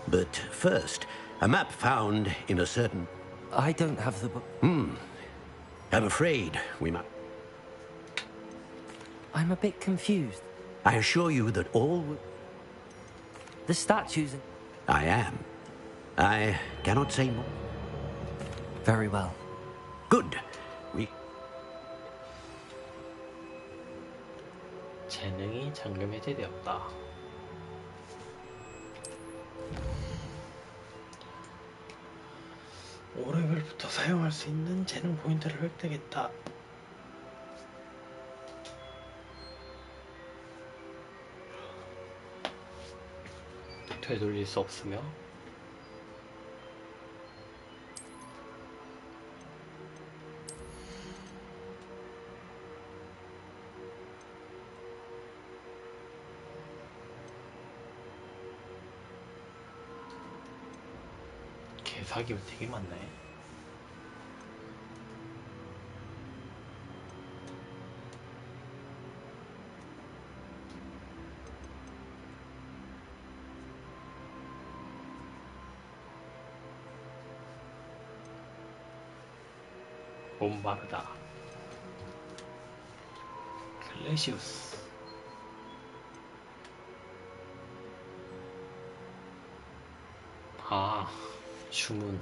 But first, a map found in a certain... I don't have the book. I'm afraid we must... I'm a bit confused. I assure you that all... The statues... I am. I cannot say more. Very well. Good. We... 재능이 잠금 해제되었다. 오레벨부터 사용할 수 있는 재능 포인트를 획득했다. 되돌릴 수 없으며 개사기가 되게 많네. 몬바르다. 클레시우스. 아, 주문.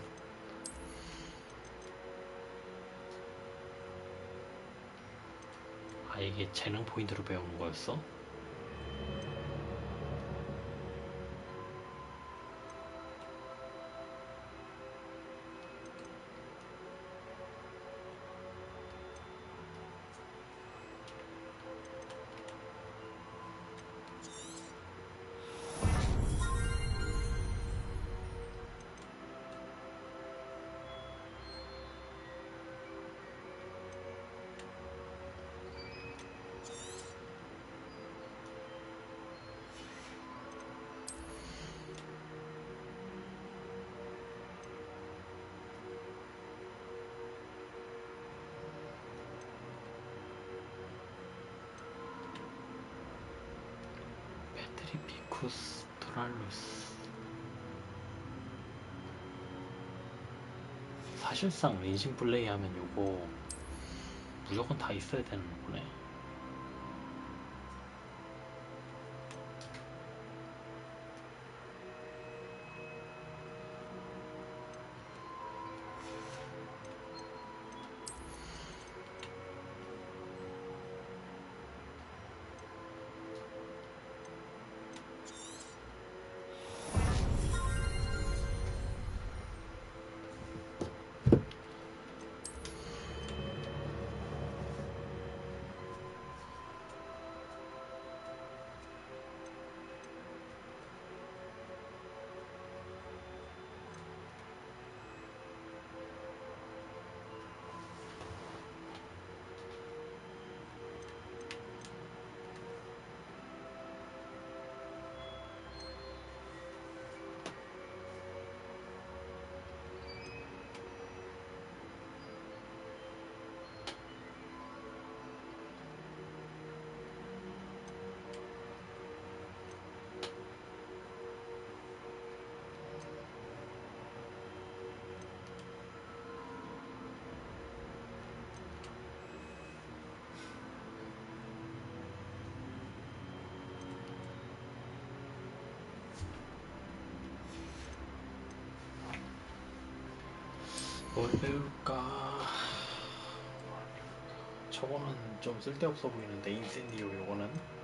아, 이게 재능 포인트로 배우는 거였어? 트리피쿠스 도랄루스. 사실상 린신 플레이 하면 요거 무조건 다 있어야 되는 거네. 뭘 배울까? 저거는 좀 쓸데없어 보이는데, 인센디오 요거는?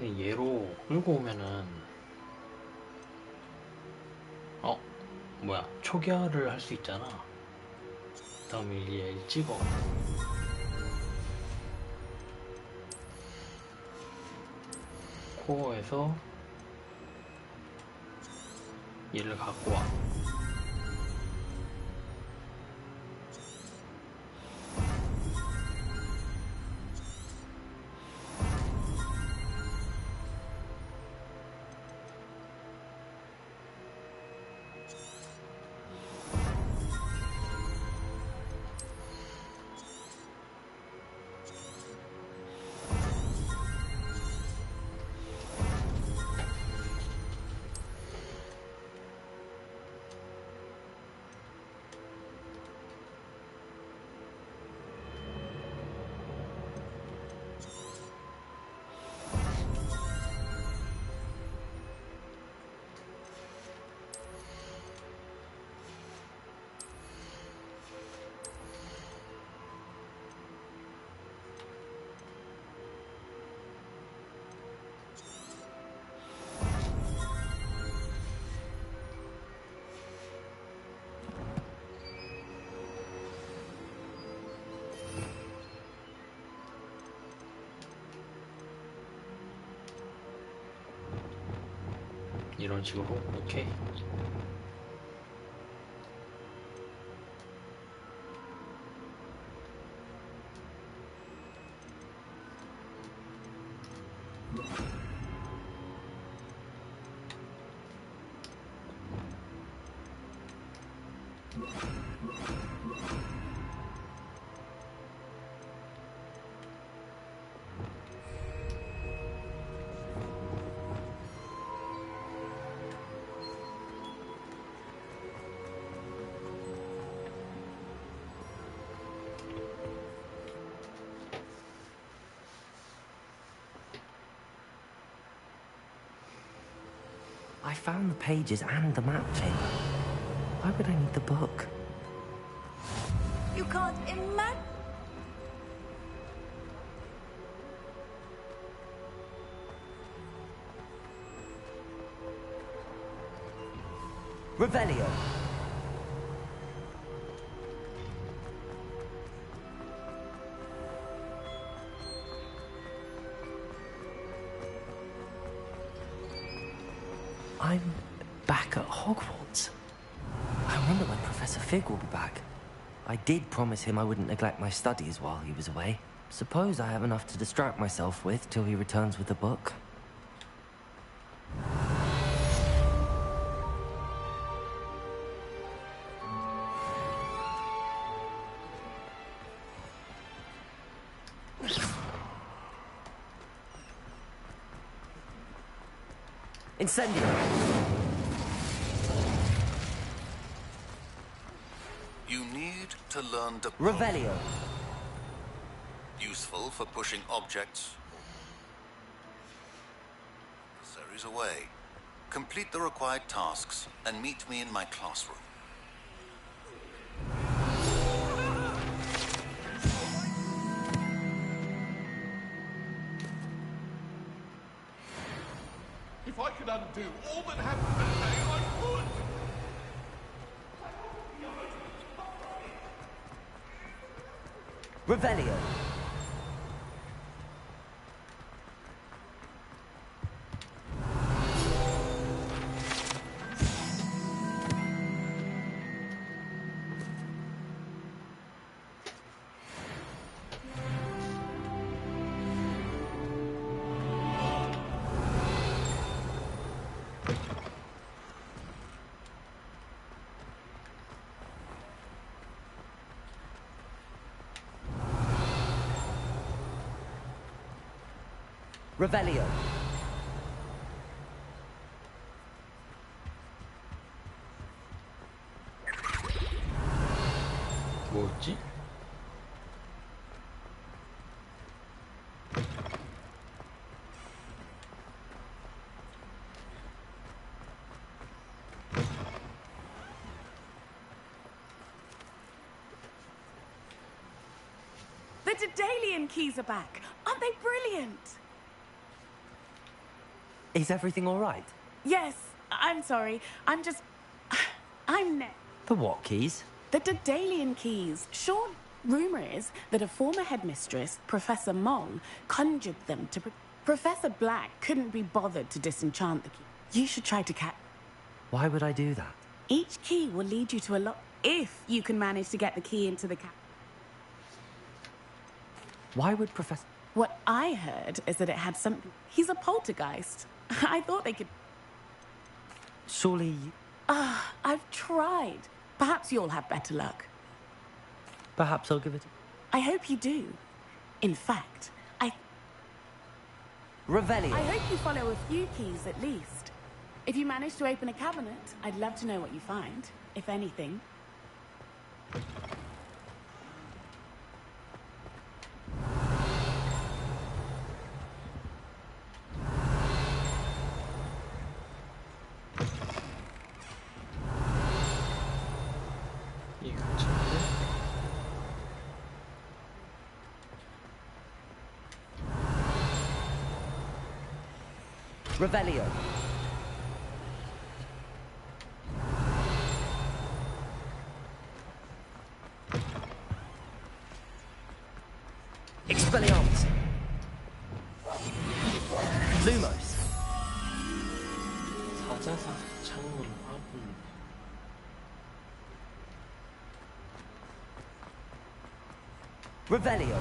얘로 끌고 오면은 뭐야 초기화를 할 수 있잖아. 다음에 얘 찍어. 코어에서 얘를 갖고 와. 이런 식으로. 오케이. I found the pages and the map chamber. Why would I need the book? You can't imagine. Revelio. I'm back at Hogwarts. I wonder when Professor Fig will be back. I did promise him I wouldn't neglect my studies while he was away. Suppose I have enough to distract myself with till he returns with the book. Incendio. You need to learn to Revelio. Useful for pushing objects. There is a way. Complete the required tasks and meet me in my classroom. If I could undo all that happened that day, I would! Revelio. Revelio. 뭐였지? The Daedalian keys are back. Aren't they brilliant? Is everything all right? Yes, I'm sorry. I'm Ned. The what keys? The Daedalian keys. Sure, rumour is that a former headmistress, Professor Moll, conjured them to... Professor Black couldn't be bothered to disenchant the key. You should try to catch... Why would I do that? Each key will lead you to a lot... If you can manage to get the key into the Why would Professor... What I heard is that it had something... He's a poltergeist. I thought they could... Surely... I've tried. Perhaps you'll have better luck. Perhaps I'll give it... I hope you do. In fact, Revelio. I hope you follow a few keys at least. If you manage to open a cabinet, I'd love to know what you find, if anything. Revelio. Expelliarmus. Lumos. 사자사 창문 화분. Revelio.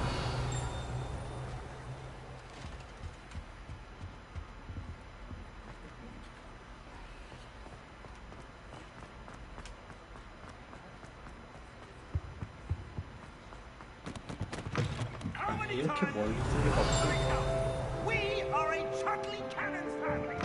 이렇게 멀리 있을 리가 없을까? We are a Chudley Cannon's family.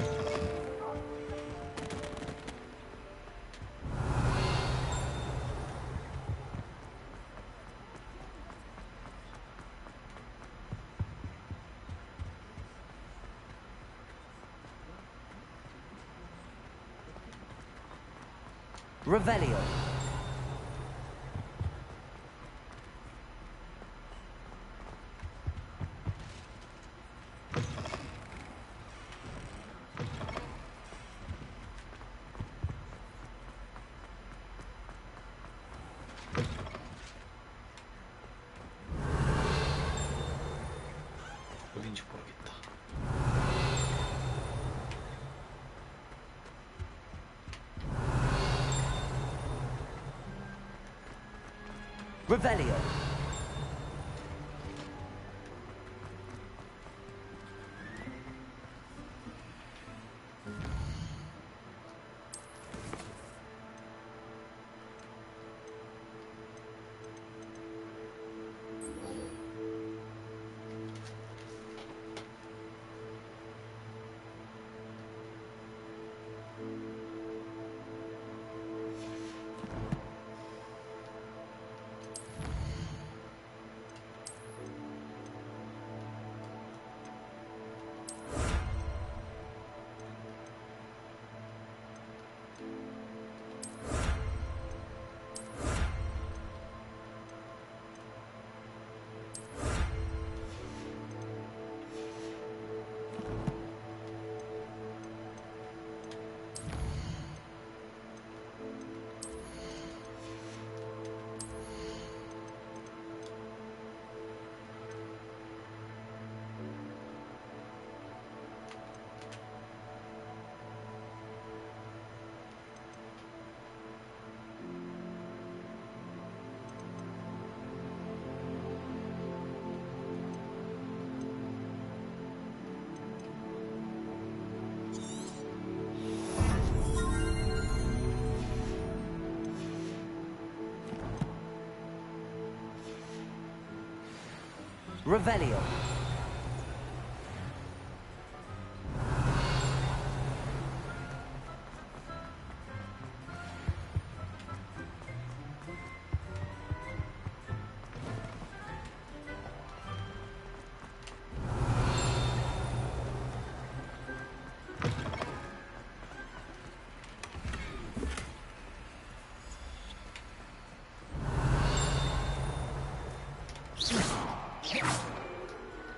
Revelio. 어딘지 모르겠다. Revelio. Revelio.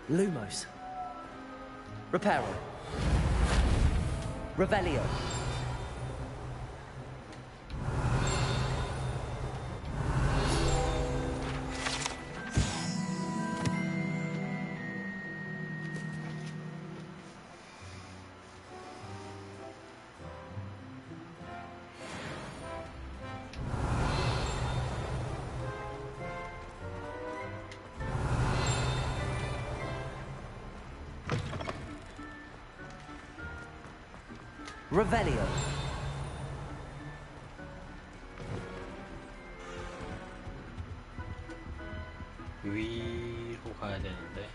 Lumos. Reparo. Revelio. Revelio. 위로 가야 되는데.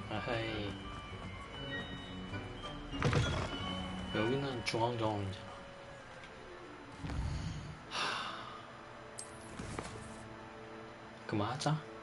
아하이. 여기는 중앙정원이잖아. 그만하자.